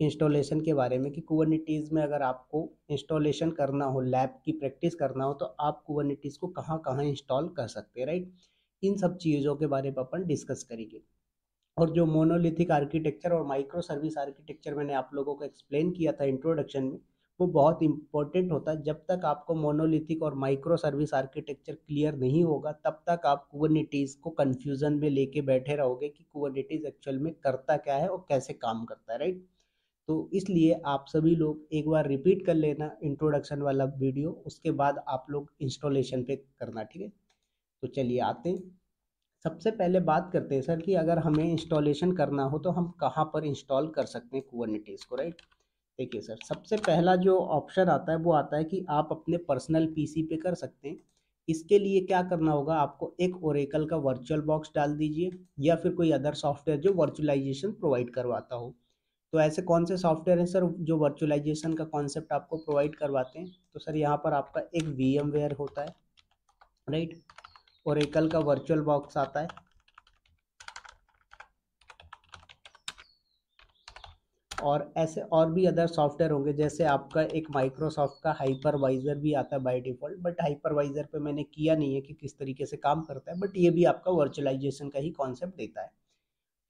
Installation के बारे में कि कुबरनिटीज़ में अगर आपको इंस्टॉलेशन करना हो, लैब की प्रैक्टिस करना हो, तो आप कुबरनिटीज़ को कहाँ कहाँ इंस्टॉल कर सकते हैं, राइट। इन सब चीज़ों के बारे में अपन डिस्कस करेंगे। और जो मोनोलिथिक आर्किटेक्चर और माइक्रो सर्विस आर्किटेक्चर मैंने आप लोगों को एक्सप्लेन किया था इंट्रोडक्शन में, वो बहुत इंपॉर्टेंट होता है। जब तक आपको मोनोलिथिक और माइक्रो सर्विस आर्किटेक्चर क्लियर नहीं होगा, तब तक आप कुबरनिटीज़ को कंफ्यूजन में लेके बैठे रहोगे कि कुबरनिटीज़ एक्चुअल में करता क्या है और कैसे काम करता है, राइट। तो इसलिए आप सभी लोग एक बार रिपीट कर लेना इंट्रोडक्शन वाला वीडियो, उसके बाद आप लोग इंस्टॉलेशन पे करना, ठीक है। तो चलिए आते हैं, सबसे पहले बात करते हैं सर कि अगर हमें इंस्टॉलेशन करना हो तो हम कहाँ पर इंस्टॉल कर सकते हैं कुबरनिटीज़ को, राइट। देखिए सर, सबसे पहला जो ऑप्शन आता है वो आता है कि आप अपने पर्सनल पीसी पे कर सकते हैं। इसके लिए क्या करना होगा, आपको एक ओरेकल का वर्चुअल बॉक्स डाल दीजिए या फिर कोई अदर सॉफ्टवेयर जो वर्चुअलाइजेशन प्रोवाइड करवाता हो। तो ऐसे कौन से सॉफ्टवेयर हैं सर जो वर्चुअलाइजेशन का कॉन्सेप्ट आपको प्रोवाइड करवाते हैं? तो सर यहाँ पर आपका एक VMware होता है, राइट। ओरेकल का वर्चुअल बॉक्स आता है, और ऐसे और भी अदर सॉफ्टवेयर होंगे, जैसे आपका एक माइक्रोसॉफ्ट का हाइपरवाइजर भी आता है बाय डिफ़ॉल्ट, बट हाइपरवाइजर पे मैंने किया नहीं है कि किस तरीके से काम करता है, बट ये भी आपका वर्चुअलाइजेशन का ही कॉन्सेप्ट देता है।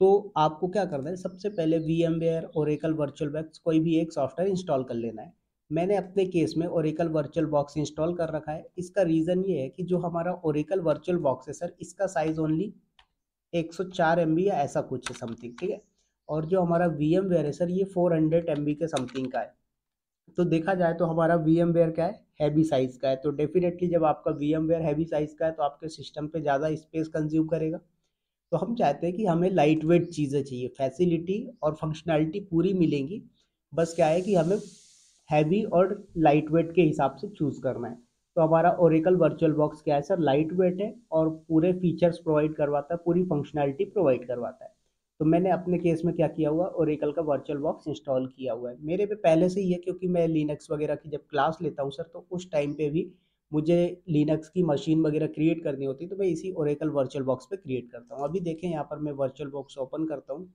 तो आपको क्या करना है, सबसे पहले VMware, ओरेकल वर्चुअल बॉक्स, कोई भी एक सॉफ्टवेयर इंस्टॉल कर लेना है। मैंने अपने केस में ओरेकल वर्चुअल बॉक्स इंस्टॉल कर रखा है। इसका रीज़न ये है कि जो हमारा ओरेकल वर्चुअल बॉक्स है सर, इसका साइज़ ओनली 104 MB या ऐसा कुछ है समथिंग, ठीक है। और जो हमारा VMware है सर, ये 400 MB के समथिंग का है। तो देखा जाए तो हमारा VMware क्या है, हैवी साइज़ का है। तो डेफिनेटली जब आपका VMware हैवी साइज़ का है तो आपके सिस्टम पे ज़्यादा स्पेस कंज्यूम करेगा। तो हम चाहते हैं कि हमें लाइट वेट चीज़ें चाहिए, फैसिलिटी और फंक्शनैलिटी पूरी मिलेंगी। बस क्या है कि हमें हैवी और लाइट वेट के हिसाब से चूज़ करना है। तो हमारा ओरेकल वर्चुअल बॉक्स क्या है सर, लाइट वेट है और पूरे फीचर्स प्रोवाइड करवाता है, पूरी फंक्शनैलिटी प्रोवाइड करवाता है। तो मैंने अपने केस में क्या किया हुआ, ओरेकल का वर्चुअल बॉक्स इंस्टॉल किया हुआ है। मेरे पे पहले से ही है, क्योंकि मैं लिनक्स वगैरह की जब क्लास लेता हूँ सर, तो उस टाइम पे भी मुझे लिनक्स की मशीन वगैरह क्रिएट करनी होती है, तो मैं इसी ओरेकल वर्चुअल बॉक्स पे क्रिएट करता हूँ। अभी देखें यहाँ पर मैं वर्चुअल बॉक्स ओपन करता हूँ,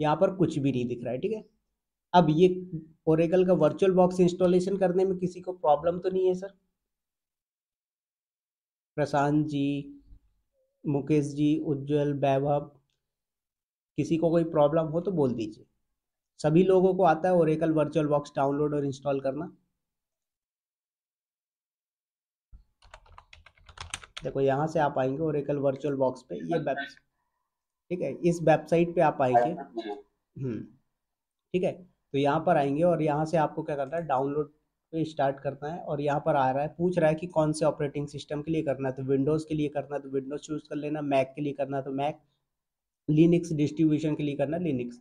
यहाँ पर कुछ भी नहीं दिख रहा है, ठीक है। अब ये ओरेकल का वर्चुअल बॉक्स इंस्टॉलेशन करने में किसी को प्रॉब्लम तो नहीं है सर? प्रशांत जी, मुकेश जी, उज्जवल, वैभव, किसी को कोई प्रॉब्लम हो तो बोल दीजिए। सभी लोगों को आता है ओरेकल वर्चुअल बॉक्स डाउनलोड और इंस्टॉल करना? देखो यहाँ से आप आएंगे ओरेकल वर्चुअल बॉक्स पे, ये वेब, ठीक है, इस वेबसाइट पे आप आएंगे। ठीक है। तो यहाँ पर आएंगे और यहाँ से आपको क्या करना है, डाउनलोड पे स्टार्ट करना है। और यहाँ पर आ रहा है, पूछ रहा है कि कौन से ऑपरेटिंग सिस्टम के लिए करना है। तो विंडोज़ के लिए करना है तो विंडोज़ चूज़ कर लेना, मैक के लिए करना है तो मैक, लिनक्स डिस्ट्रीब्यूशन के लिए करना है लिनक्स।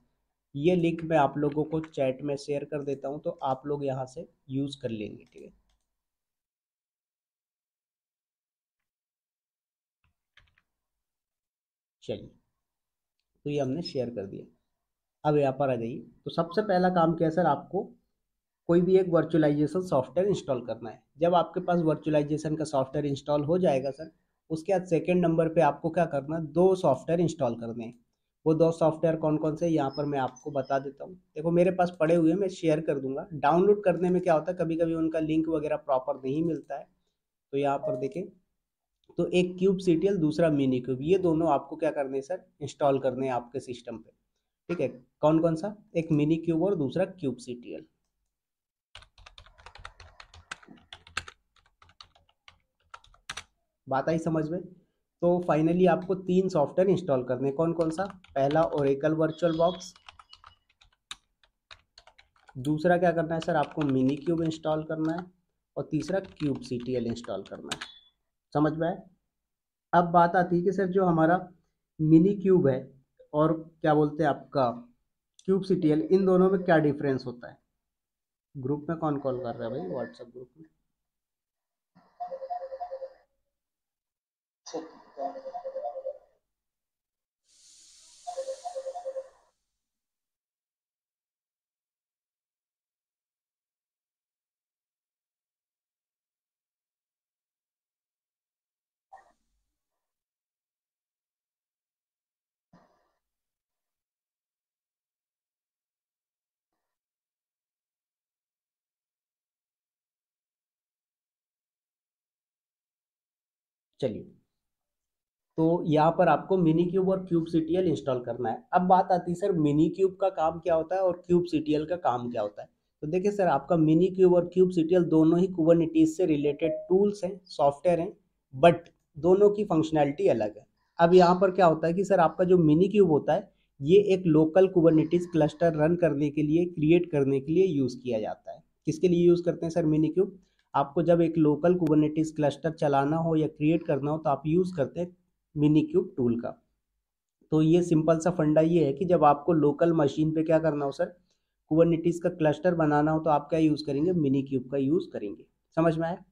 ये लिंक मैं आप लोगों को चैट में शेयर कर देता हूँ, तो आप लोग यहाँ से यूज़ कर लेंगे, ठीक है। चलिए, तो ये हमने शेयर कर दिया। अब यहाँ पर आ जाइए। तो सबसे पहला काम क्या है सर, आपको कोई भी एक वर्चुअलाइजेशन सॉफ्टवेयर इंस्टॉल करना है। जब आपके पास वर्चुअलाइजेशन का सॉफ्टवेयर इंस्टॉल हो जाएगा सर, उसके बाद सेकंड नंबर पे आपको क्या करना है, दो सॉफ्टवेयर इंस्टॉल करने हैं। वो दो सॉफ्टवेयर कौन कौन से, यहाँ पर मैं आपको बता देता हूँ। देखो मेरे पास पड़े हुए हैं, मैं शेयर कर दूंगा। डाउनलोड करने में क्या होता है, कभी कभी उनका लिंक वगैरह प्रॉपर नहीं मिलता है। तो यहाँ पर देखें, तो एक क्यूब सीटीएल, दूसरा मिनी क्यूब, ये दोनों आपको क्या करने हैं सर, इंस्टॉल करने हैं आपके सिस्टम पे, ठीक है। कौन कौन सा, एक मिनी क्यूब और दूसरा क्यूब सीटीएल। बात आई समझ में? तो फाइनली आपको तीन सॉफ्टवेयर इंस्टॉल करने हैं। कौन कौन सा, पहला ओरेकल वर्चुअल बॉक्स, दूसरा क्या करना है सर, आपको मिनी क्यूब इंस्टॉल करना है, और तीसरा क्यूब सीटीएल इंस्टॉल करना है। समझ में आए? अब बात आती है कि सर जो हमारा मिनी क्यूब है और क्या बोलते हैं आपका क्यूब सीटीएल, इन दोनों में क्या डिफरेंस होता है? ग्रुप में कौन कॉल कर रहा है भाई, व्हाट्सएप ग्रुप में? चलिए, तो यहाँ पर आपको मिनी क्यूब और क्यूब सीटीएल इंस्टॉल करना है। अब बात आती है सर मिनी क्यूब का काम क्या होता है और क्यूब सीटीएल का काम क्या होता है। तो देखिए सर, आपका मिनी क्यूब और क्यूब सीटीएल दोनों ही कुबरनिटीज से रिलेटेड टूल्स हैं, सॉफ्टवेयर हैं, बट दोनों की फंक्शनैलिटी अलग है। अब यहाँ पर क्या होता है कि सर आपका जो मिनी क्यूब होता है, ये एक लोकल कुबरनिटीज क्लस्टर रन करने के लिए, क्रिएट करने के लिए यूज़ किया जाता है। किसके लिए यूज़ करते हैं सर मिनी क्यूब? आपको जब एक लोकल कुबरनिटीज क्लस्टर चलाना हो या क्रिएट करना हो तो आप यूज़ करते हैं मिनी क्यूब टूल का। तो ये सिंपल सा फंडा ये है कि जब आपको लोकल मशीन पे क्या करना हो सर, कुबरनिटीज का क्लस्टर बनाना हो, तो आप क्या यूज़ करेंगे, मिनी क्यूब का यूज़ करेंगे। समझ में आया?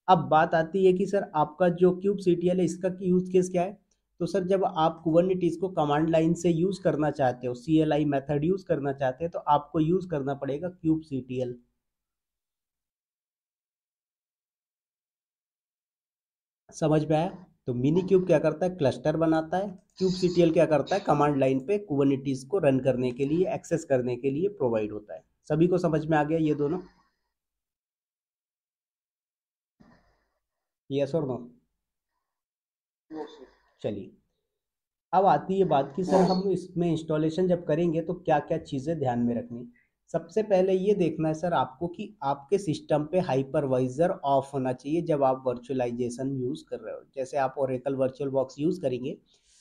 अब बात आती है कि सर आपका जो क्यूब सीटीएल है, इसका यूज़ केस क्या है। तो सर जब आप कुबरनिटीज को कमांड लाइन से यूज़ करना चाहते हो, CLI मेथड यूज़ करना चाहते हैं, तो आपको यूज़ करना पड़ेगा क्यूब सीटीएल। समझ में आया? तो मिनी क्यूब क्या करता है, क्लस्टर बनाता है। क्यूब सीटीएल क्या करता है, कमांड लाइन पे कुबरनिटीज को रन करने के लिए, एक्सेस करने के लिए प्रोवाइड होता है। सभी को समझ में आ गया ये दोनों? यस और नो? चलिए, अब आती है बात कि सर हम इसमें इंस्टॉलेशन जब करेंगे तो क्या क्या चीज़ें ध्यान में रखनी। सबसे पहले ये देखना है सर आपको कि आपके सिस्टम पे हाइपरवाइजर ऑफ होना चाहिए जब आप वर्चुअलाइजेशन यूज़ कर रहे हो। जैसे आप ओरेकल वर्चुअल बॉक्स यूज़ करेंगे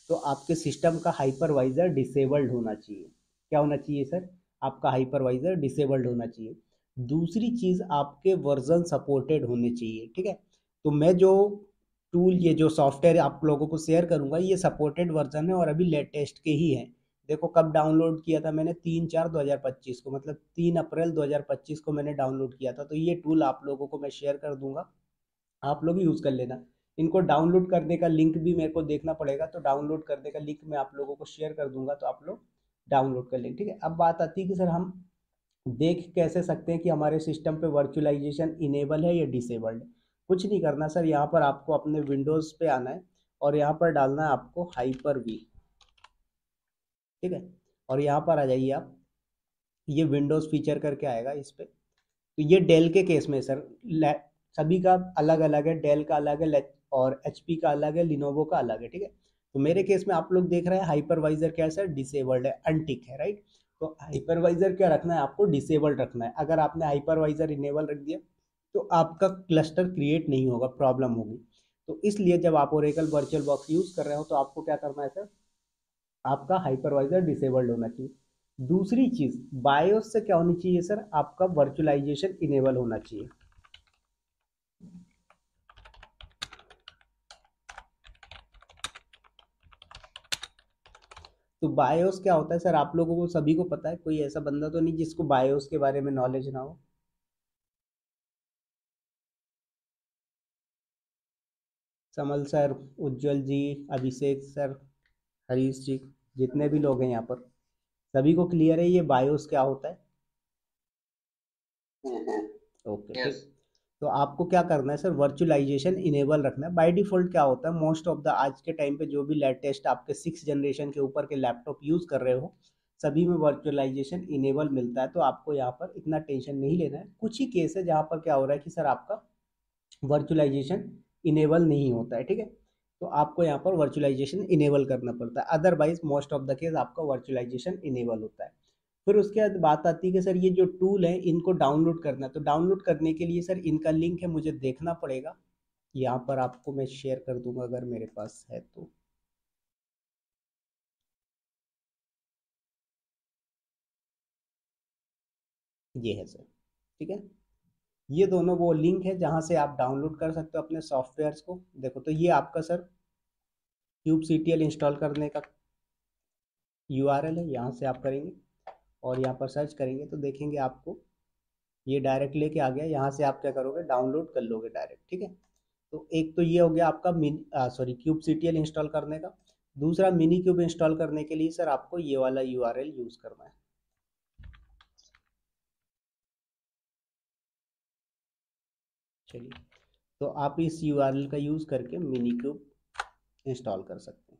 तो आपके सिस्टम का हाइपरवाइजर डिसेबल्ड होना चाहिए। क्या होना चाहिए सर? आपका हाइपरवाइजर डिसेबल्ड होना चाहिए। दूसरी चीज़, आपके वर्जन सपोर्टेड होने चाहिए। ठीक है? तो मैं जो टूल, ये जो सॉफ्टवेयर आप लोगों को शेयर करूंगा, ये सपोर्टेड वर्जन है और अभी लेटेस्ट के ही हैं। देखो कब डाउनलोड किया था मैंने, 3/4/2025 को, मतलब 3 अप्रैल 2025 को मैंने डाउनलोड किया था। तो ये टूल आप लोगों को मैं शेयर कर दूंगा, आप लोग यूज़ कर लेना। इनको डाउनलोड करने का लिंक भी मेरे को देखना पड़ेगा, तो डाउनलोड करने का लिंक मैं आप लोगों को शेयर कर दूंगा, तो आप लोग डाउनलोड कर लें। ठीक है? अब बात आती है कि सर हम देख कैसे सकते हैं कि हमारे सिस्टम पे वर्चुअलाइजेशन इनेबल है या डिसेबल्ड है। कुछ नहीं करना सर, यहाँ पर आपको अपने विंडोज़ पे आना है और यहाँ पर डालना है आपको हाइपर वी। ठीक है? और यहाँ पर आ जाइए आप, ये विंडोज़ फीचर करके आएगा इस पे। तो ये डेल के केस में सर, सभी का अलग अलग है, डेल का अलग है और HP का अलग है, लिनोवो का अलग है। ठीक है? तो मेरे केस में आप लोग देख रहे हैं हाइपरवाइजर क्या है सर, डिसेबल्ड है, अनटिक है, राइट। तो हाइपरवाइजर क्या रखना है आपको, डिसेबल्ड रखना है। अगर आपने हाइपरवाइजर इनेबल रख दिया तो आपका क्लस्टर क्रिएट नहीं होगा, प्रॉब्लम होगी। तो इसलिए जब आप ओरेकल वर्चुअल बॉक्स यूज़ कर रहे हो तो आपको क्या करना है सर, आपका हाइपरवाइजर डिसेबल्ड होना चाहिए। दूसरी चीज़, बायोस से क्या होनी चाहिए सर, आपका वर्चुअलाइजेशन इनेबल होना चाहिए। तो बायोस क्या होता है सर, आप लोगों को सभी को पता है, कोई ऐसा बंदा तो नहीं जिसको बायोस के बारे में नॉलेज ना हो। समल सर, उज्जवल जी, अभिषेक सर, हरीश जी, जितने भी लोग हैं यहाँ पर, सभी को क्लियर है ये बायोस क्या होता है? ओके, ठीक। तो आपको क्या करना है सर, वर्चुअलाइजेशन इनेबल रखना है। बाय डिफॉल्ट क्या होता है, मोस्ट ऑफ द आज के टाइम पे जो भी लेटेस्ट आपके 6 जनरेशन के ऊपर के लैपटॉप यूज़ कर रहे हो, सभी में वर्चुअलाइजेशन इनेबल मिलता है। तो आपको यहाँ पर इतना टेंशन नहीं लेना है। कुछ ही केस है जहाँ पर क्या हो रहा है कि सर आपका वर्चुअलाइजेशन इनेबल नहीं होता है। ठीक है? तो आपको यहाँ पर वर्चुअलाइजेशन इनेबल करना पड़ता है, otherwise most of the case आपका वर्चुअलाइजेशन इनेबल होता है। फिर उसके बाद बात आती है कि सर ये जो टूल है इनको डाउनलोड करना है। तो डाउनलोड करने के लिए सर इनका लिंक है, मुझे देखना पड़ेगा। यहाँ पर आपको मैं शेयर कर दूंगा अगर मेरे पास है तो। ये है सर। ठीक है? ये दोनों वो लिंक है जहाँ से आप डाउनलोड कर सकते हो अपने सॉफ्टवेयर्स को। देखो, तो ये आपका सर क्यूब CTL इंस्टॉल करने का URL है, यहाँ से आप करेंगे और यहाँ पर सर्च करेंगे तो देखेंगे आपको ये डायरेक्ट लेके आ गया। यहाँ से आप क्या करोगे, डाउनलोड कर लोगे डायरेक्ट। ठीक है? तो एक तो ये हो गया आपका क्यूब CTL इंस्टॉल करने का। दूसरा, मिनी क्यूब इंस्टॉल करने के लिए सर आपको ये वाला URL यूज़ करना है। चलिए, तो आप इस URL का यूज़ करके मिनी क्यूब इंस्टॉल कर सकते हैं।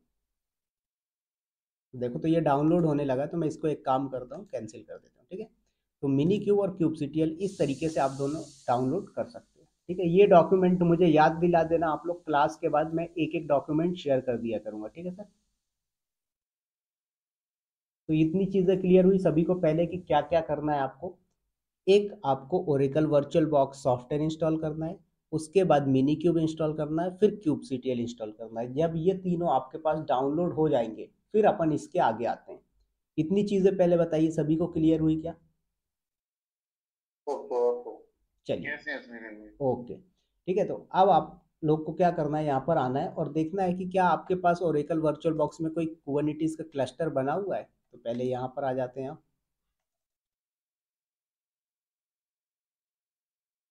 देखो, तो ये डाउनलोड होने लगा, तो मैं इसको एक काम करता हूँ, कैंसिल कर देता हूँ। ठीक है? तो मिनी क्यूब और क्यूब CTL इस तरीके से आप दोनों डाउनलोड कर सकते हैं। ठीक है, ये डॉक्यूमेंट मुझे याद दिला देना आप लोग, क्लास के बाद मैं एक एक डॉक्यूमेंट शेयर कर दिया करूंगा, ठीक है सर। तो इतनी चीज़ें क्लियर हुई सभी को पहले कि क्या क्या करना है आपको। एक आपको Oracle virtual box software install करना है, उसके बाद मिनी क्यूब इंस्टॉल करना है, फिर क्यूब सीटीएल इंस्टॉल करना है। जब ये तीनों आपके पास डाउनलोड हो जाएंगे फिर अपन इसके आगे आते हैं। इतनी चीज़ें पहले बताइए, सभी को क्लियर हुई क्या? Okay okay. चलिए, यस यस मेरे। ओके। ठीक है, तो अब आप लोग को क्या करना है, यहाँ पर आना है और देखना है कि क्या आपके पास ओरेकल वर्चुअल बॉक्स में कोई कुबरनिटीज का क्लस्टर बना हुआ है। तो पहले यहाँ पर आ जाते हैं आप।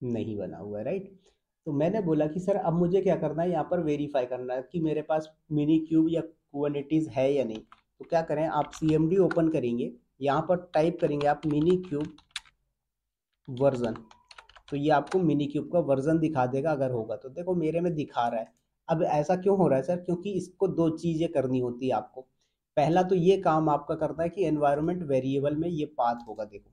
नहीं बना हुआ है, राइट। तो मैंने बोला कि सर अब मुझे क्या करना है, यहाँ पर वेरीफाई करना है कि मेरे पास मिनी क्यूब या कुबरनिटीज है या नहीं। तो क्या करें, आप सीएमडी ओपन करेंगे, यहाँ पर टाइप करेंगे आप मिनी क्यूब वर्जन। तो ये आपको मिनी क्यूब का वर्जन दिखा देगा, अगर होगा तो। देखो मेरे में दिखा रहा है। अब ऐसा क्यों हो रहा है सर, क्योंकि इसको दो चीज़ें करनी होती है आपको। पहला तो ये काम आपका करना है कि एनवायरनमेंट वेरिएबल में ये पाथ होगा, देखो।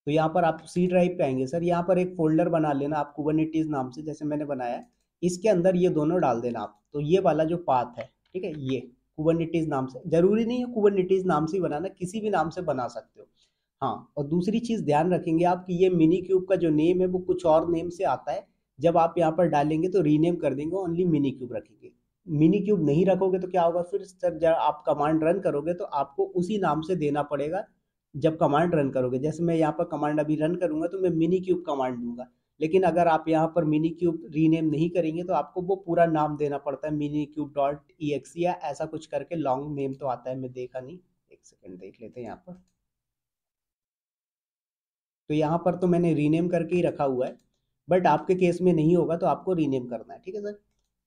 तो यहाँ पर आप सी ड्राइव पे आएंगे सर, यहाँ पर एक फोल्डर बना लेना आप कुबरनिटीज नाम से, जैसे मैंने बनाया है। इसके अंदर ये दोनों डाल देना आप, तो ये वाला जो पाथ है, ठीक है, ये कुबरनिटीज नाम से, जरूरी नहीं है कुबरनिटीज नाम से ही बनाना, किसी भी नाम से बना सकते हो। हाँ, और दूसरी चीज़ ध्यान रखेंगे आप कि ये मिनी क्यूब का जो नेम है वो कुछ और नेम से आता है। जब आप यहाँ पर डालेंगे तो रीनेम कर देंगे, ओनली मिनी क्यूब रखेंगे। मिनी क्यूब नहीं रखोगे तो क्या होगा फिर सर, जब आप कमांड रन करोगे तो आपको उसी नाम से देना पड़ेगा। जब कमांड रन करोगे, जैसे मैं यहाँ पर कमांड अभी रन करूंगा तो मैं मिनी क्यूब कमांड दूंगा। लेकिन अगर आप यहाँ पर मिनी क्यूब रीनेम नहीं करेंगे तो आपको वो पूरा नाम देना पड़ता है, mini cube dot E x या ऐसा कुछ करके लॉन्ग नेम तो आता है, मैं देखा नहीं। एक सेकेंड देख लेते हैं यहाँ पर। तो यहाँ पर तो मैंने रीनेम करके ही रखा हुआ है, बट आपके केस में नहीं होगा तो आपको रीनेम करना है, ठीक है सर।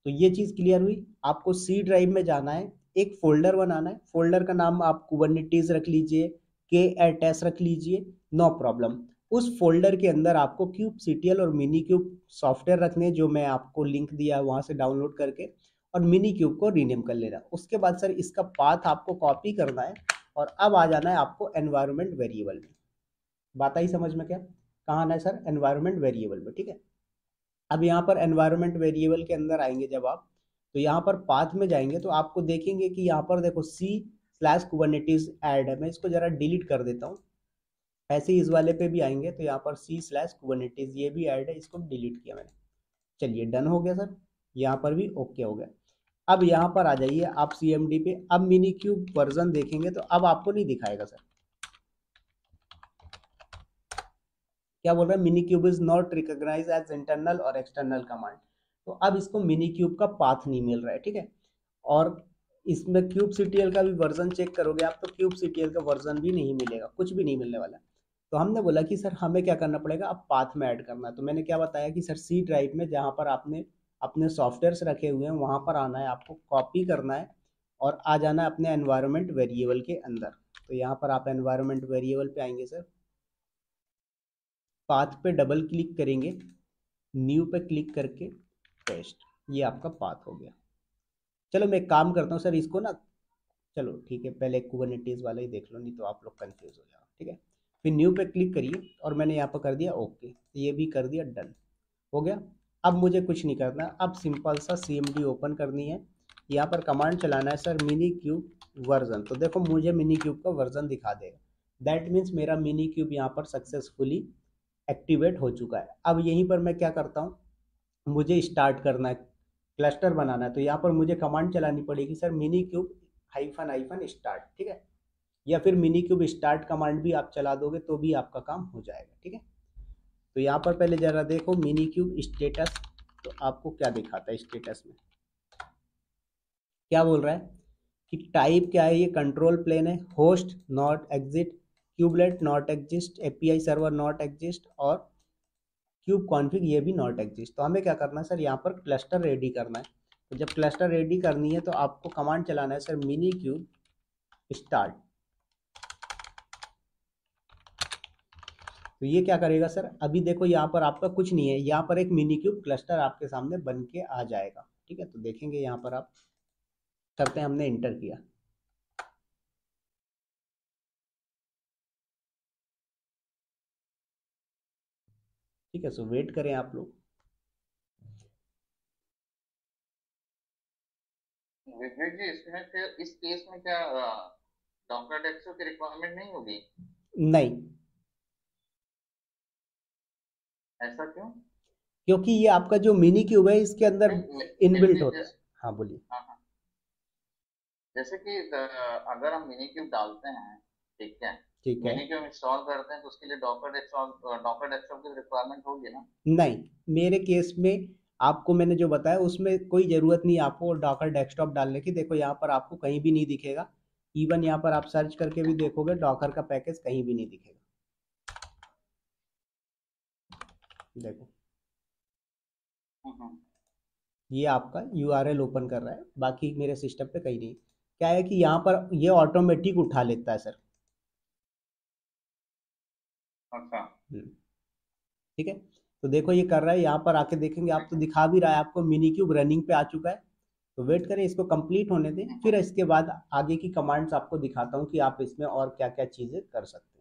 तो ये चीज़ क्लियर हुई। आपको सी ड्राइव में जाना है, एक फोल्डर बनाना है, फोल्डर का नाम आप कुबरनिटीज रख लीजिए, के एट एस रख लीजिए, नो प्रॉब्लम। उस फोल्डर के अंदर आपको क्यूब सीटीएल और मिनी क्यूब सॉफ्टवेयर रखने हैं, जो मैं आपको लिंक दिया है वहाँ से डाउनलोड करके, और मिनी क्यूब को रीनेम कर लेना। उसके बाद सर इसका पाथ आपको कॉपी करना है, और अब आ जाना है आपको एनवायरनमेंट वेरिएबल में। बात आई समझ में क्या? कहाँ आना है सर, एनवायरनमेंट वेरिएबल में, ठीक है। अब यहाँ पर एनवायरनमेंट वेरिएबल के अंदर आएंगे जब आप, तो यहाँ पर पाथ में जाएंगे तो आपको देखेंगे कि यहाँ पर देखो सी स्लैश कुबरनिटीज ऐड है। मैं इसको जरा डिलीट कर देता हूँ। ऐसे ही इस वाले पे भी आएंगे तो यहाँ पर सी स्लैश कुबरनिटीज ये भी ऐड है, इसको डिलीट किया मैंने। चलिए डन हो गया सर, यहाँ पर भी ओके हो गया। अब यहाँ पर आ जाइए आप सीएमडी पे। अब मिनी क्यूब वर्जन देखेंगे तो अब आपको नहीं दिखाएगा सर। क्या बोल रहा है, minikube is not recognise as internal और एक्सटर्नल कमांड। तो अब इसको मिनी क्यूब का पाथ नहीं मिल रहा है, ठीक है। और इसमें क्यूब सीटीएल का भी वर्जन चेक करोगे आप तो क्यूब सीटीएल का वर्जन भी नहीं मिलेगा, कुछ भी नहीं मिलने वाला। तो हमने बोला कि सर हमें क्या करना पड़ेगा, अब पाथ में ऐड करना है। तो मैंने क्या बताया कि सर सी ड्राइव में जहाँ पर आपने अपने सॉफ्टवेयर्स रखे हुए हैं वहाँ पर आना है, आपको कॉपी करना है और आ जाना है अपने एनवायरनमेंट वेरिएबल के अंदर। तो यहाँ पर आप एनवायरनमेंट वेरिएबल पे आएंगे सर, पाथ पे डबल क्लिक करेंगे, न्यू पे क्लिक करके पेस्ट, ये आपका पाथ हो गया। चलो मैं एक काम करता हूँ सर, इसको ना, चलो ठीक है, पहले कुबरनिटीज वाला ही देख लो, नहीं तो आप लोग कंफ्यूज हो जाओ, ठीक है। फिर न्यू पे क्लिक करिए और मैंने यहाँ पर कर दिया ओके, ये भी कर दिया डन, हो गया। अब मुझे कुछ नहीं करना, अब सिंपल सा सीएमडी ओपन करनी है, यहाँ पर कमांड चलाना है सर मिनी क्यूब वर्जन। तो देखो मुझे मिनी क्यूब का वर्जन दिखा देगा, दैट मीन्स मेरा मिनी क्यूब यहाँ पर सक्सेसफुली एक्टिवेट हो चुका है। अब यहीं पर मैं क्या करता हूँ, मुझे स्टार्ट करना है, क्लस्टर बनाना है। तो यहाँ पर मुझे कमांड चलानी पड़ेगी sir mini cube hyphen hyphen start, ठीक है। या फिर मिनी क्यूब स्टार्ट कमांड भी आप चला दोगे तो भी आपका काम हो जाएगा, ठीक है। तो यहाँ पर पहले जरा देखो मिनी क्यूब स्टेटस, तो आपको क्या दिखाता है स्टेटस में, क्या बोल रहा है कि टाइप क्या है, ये कंट्रोल प्लेन है, host not exit, kubelet not exist, API server not exist, और क्यूब कॉन्फ़िग ये भी नॉट एग्जिस्ट। तो हमें क्या करना है सर, यहाँ पर क्लस्टर रेडी करना है। तो जब क्लस्टर रेडी करनी है तो आपको कमांड चलाना है सर मिनी क्यूब स्टार्ट। तो ये क्या करेगा सर, अभी देखो यहाँ पर आपका कुछ नहीं है, यहाँ पर एक मिनी क्यूब क्लस्टर आपके सामने बन के आ जाएगा, ठीक है। तो देखेंगे यहाँ पर आप, करते हैं, हमने इंटर किया, ठीक है, सो वेट करें आप लोग। विवेक जी, इसमें फिर इस केस में क्या डॉक्टर डेक्सो की रिक्वायरमेंट नहीं होगी? नहीं, ऐसा क्यों? क्योंकि ये आपका जो मिनी क्यूब है इसके अंदर नहीं फिर इनबिल्ट भी होता है। हाँ बोलिए। हाँ हाँ, जैसे कि अगर हम मिनी क्यूब डालते हैं, ठीक है, ठीक है। मिनी क्यूब इंस्टॉल करते हैं तो उसके लिए डॉक्टर डेस्कटॉप की रिक्वायरमेंट होगी ना? नहीं, मेरे केस में आपको मैंने जो बताया उसमें कोई ज़रूरत नहीं है आपको डॉकर डेस्कटॉप डालने की। देखो यहाँ पर आपको कहीं भी नहीं दिखेगा। इवन यहाँ पर आप सर्च करके भी देखोगे डॉकर का पैकेज कहीं भी नहीं दिखेगा। देखो, हम्म। ये आपका यूआरएल ओपन कर रहा है, बाकी मेरे सिस्टम पे कहीं नहीं। क्या है कि यहाँ पर ये ऑटोमेटिक उठा लेता है सर। अच्छा। हम्म, ठीक है। तो देखो ये कर रहा है, यहाँ पर आके देखेंगे आप तो दिखा भी रहा है आपको मिनी क्यूब रनिंग पे आ चुका है। तो वेट करें, इसको कंप्लीट होने दें, फिर हम्म। इसके बाद आगे की कमांड्स आपको दिखाता हूँ कि आप इसमें और क्या क्या चीज़ें कर सकते हैं।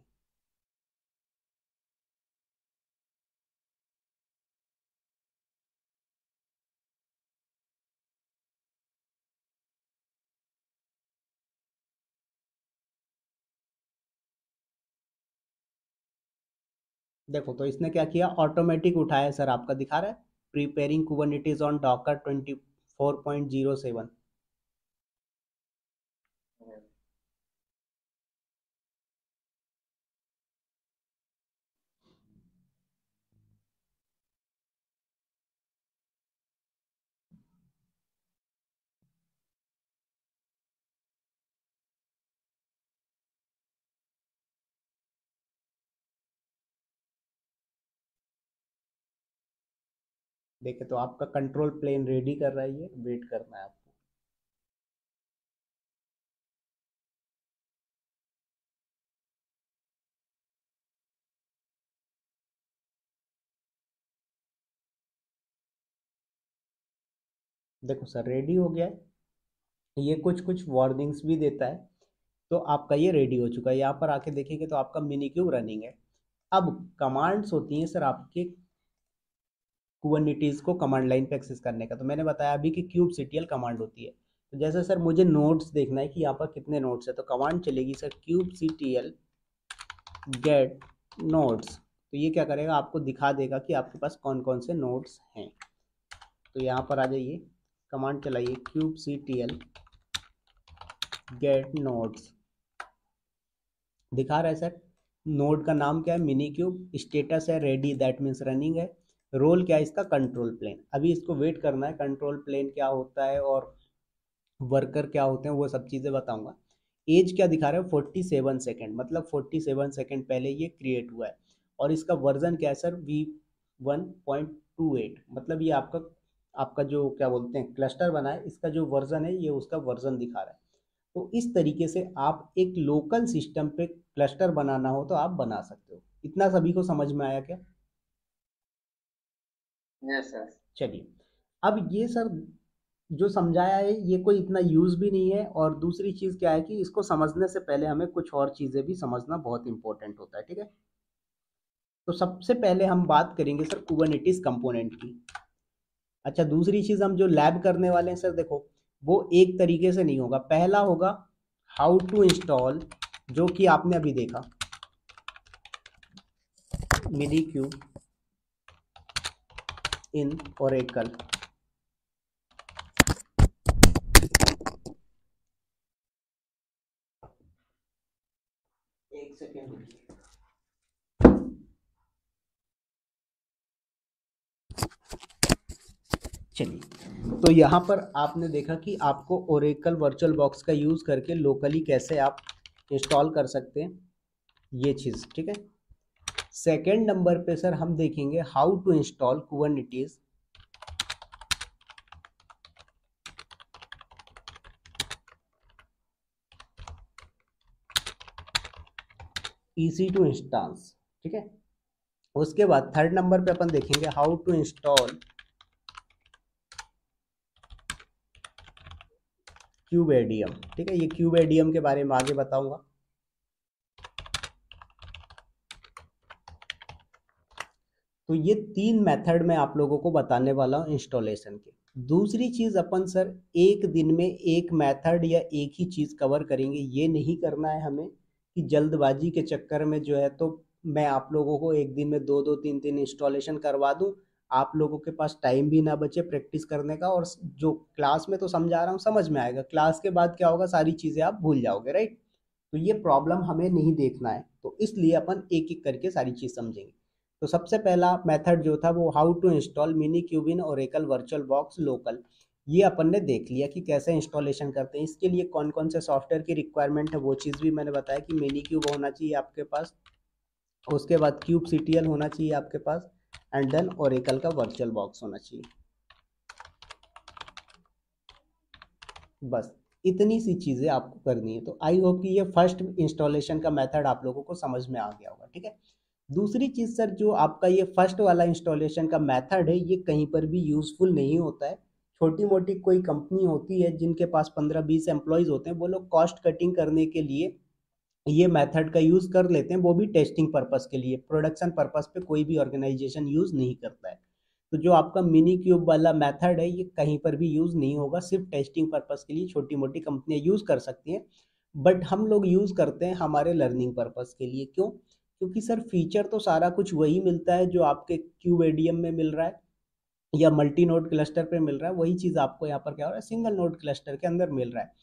देखो तो इसने क्या किया, ऑटोमेटिक उठाया सर, आपका दिखा रहा है प्रिपेयरिंग कुबरनेटिस ऑन डॉकर 24.07। हम्म। देखे तो आपका कंट्रोल प्लेन रेडी कर रहा है, ये वेट करना है आपको। देखो सर रेडी हो गया है, ये कुछ कुछ वार्निंग्स भी देता है। तो आपका ये रेडी हो चुका है, यहाँ पर आके देखेंगे तो आपका मिनी क्यूब रनिंग है। अब कमांड्स होती हैं सर आपके कुबरनिटीज को कमांड लाइन पे एक्सेस करने का। तो मैंने बताया अभी कि kubectl कमांड होती है। तो जैसे सर मुझे नोड्स देखना है कि यहाँ पर कितने नोड्स है, तो कमांड चलेगी सर kubectl गेट नोड्स। तो ये क्या करेगा, आपको दिखा देगा कि आपके पास कौन कौन से नोड्स हैं। तो यहाँ पर आ जाइए, कमांड चलाइए kubectl गेट नोड्स। दिखा रहा है सर, नोड का नाम क्या है, मिनी क्यूब, स्टेटस है रेडी दैट मीन्स रनिंग है, रोल क्या है इसका, कंट्रोल प्लेन। अभी इसको वेट करना है, कंट्रोल प्लेन क्या होता है और वर्कर क्या होते हैं वो सब चीज़ें बताऊंगा। एज क्या दिखा रहा है, 47 सेकेंड, मतलब 47 सेकेंड पहले ये क्रिएट हुआ है। और इसका वर्जन क्या है सर, V1.28, मतलब ये आपका आपका जो क्या बोलते हैं क्लस्टर बना है, इसका जो वर्जन है ये उसका वर्जन दिखा रहा है। तो इस तरीके से आप एक लोकल सिस्टम पे क्लस्टर बनाना हो तो आप बना सकते हो। इतना सभी को समझ में आया क्या? Yes sir. चलिए, अब ये सर जो समझाया है ये कोई इतना यूज भी नहीं है। और दूसरी चीज क्या है कि इसको समझने से पहले हमें कुछ और चीजें भी समझना बहुत इंपॉर्टेंट होता है, ठीक है। तो सबसे पहले हम बात करेंगे सर कुबरनेटिस कंपोनेंट की। अच्छा, दूसरी चीज हम जो लैब करने वाले हैं सर, देखो वो एक तरीके से नहीं होगा। पहला होगा हाउ टू इंस्टॉल, जो कि आपने अभी देखा, मिनी क्यूब इन ओरेकल। एक सेकेंड रुकिए। चलिए, तो यहाँ पर आपने देखा कि आपको ओरेकल वर्चुअल बॉक्स का यूज़ करके लोकली कैसे आप इंस्टॉल कर सकते हैं, ये चीज़, ठीक है। सेकेंड नंबर पे सर हम देखेंगे how to install Kubernetes EC2 instance, ठीक है। उसके बाद थर्ड नंबर पे अपन देखेंगे how to install kubeadm, ठीक है। ये क्यूब एडीएम के बारे में आगे बताऊंगा। तो ये 3 मेथड मैं आप लोगों को बताने वाला हूँ इंस्टॉलेशन के। दूसरी चीज़ अपन सर एक दिन में एक मेथड या एक ही चीज़ कवर करेंगे, ये नहीं करना है हमें कि जल्दबाजी के चक्कर में जो है तो मैं आप लोगों को एक दिन में 2-2 3-3 इंस्टॉलेशन करवा दूँ, आप लोगों के पास टाइम भी ना बचे प्रैक्टिस करने का, और जो क्लास में तो समझा रहा हूँ समझ में आएगा, क्लास के बाद क्या होगा सारी चीज़ें आप भूल जाओगे, राइट। तो ये प्रॉब्लम हमें नहीं देखना है, तो इसलिए अपन एक एक करके सारी चीज़ समझेंगे। तो सबसे पहला मेथड जो था वो how to install minikube in Oracle VirtualBox local. ये अपन ने देख लिया कि कैसे इंस्टॉलेशन करते हैं, इसके लिए कौन कौन से सॉफ्टवेयर की रिक्वायरमेंट है वो चीज़ भी मैंने बताया कि मिनी क्यूब होना चाहिए आपके पास, उसके बाद क्यूब सीटीएल होना चाहिए आपके पास, एंड देन ओरेकल का वर्चुअल बॉक्स होना चाहिए। बस इतनी सी चीज़ें आपको करनी है। तो आई होप कि ये फर्स्ट इंस्टॉलेशन का मेथड आप लोगों को समझ में आ गया होगा, ठीक है। दूसरी चीज़ सर जो आपका ये फर्स्ट वाला इंस्टॉलेशन का मेथड है ये कहीं पर भी यूज़फुल नहीं होता है। छोटी मोटी कोई कंपनी होती है जिनके पास 15-20 एम्प्लॉयज़ होते हैं, वो लोग कॉस्ट कटिंग करने के लिए ये मेथड का यूज़ कर लेते हैं, वो भी टेस्टिंग पर्पस के लिए, प्रोडक्शन पर्पस पे कोई भी ऑर्गेनाइजेशन यूज़ नहीं करता है। तो जो आपका मिनी क्यूब वाला मेथड है ये कहीं पर भी यूज़ नहीं होगा, सिर्फ टेस्टिंग पर्पस के लिए छोटी मोटी कंपनियां यूज़ कर सकती हैं, बट हम लोग यूज़ करते हैं हमारे लर्निंग पर्पस के लिए। क्यों? क्योंकि सर फीचर तो सारा कुछ वही मिलता है जो आपके क्यूब एडीएम में मिल रहा है या मल्टी नोड क्लस्टर पे मिल रहा है, वही चीज़ आपको यहाँ पर क्या हो रहा है सिंगल नोड क्लस्टर के अंदर मिल रहा है।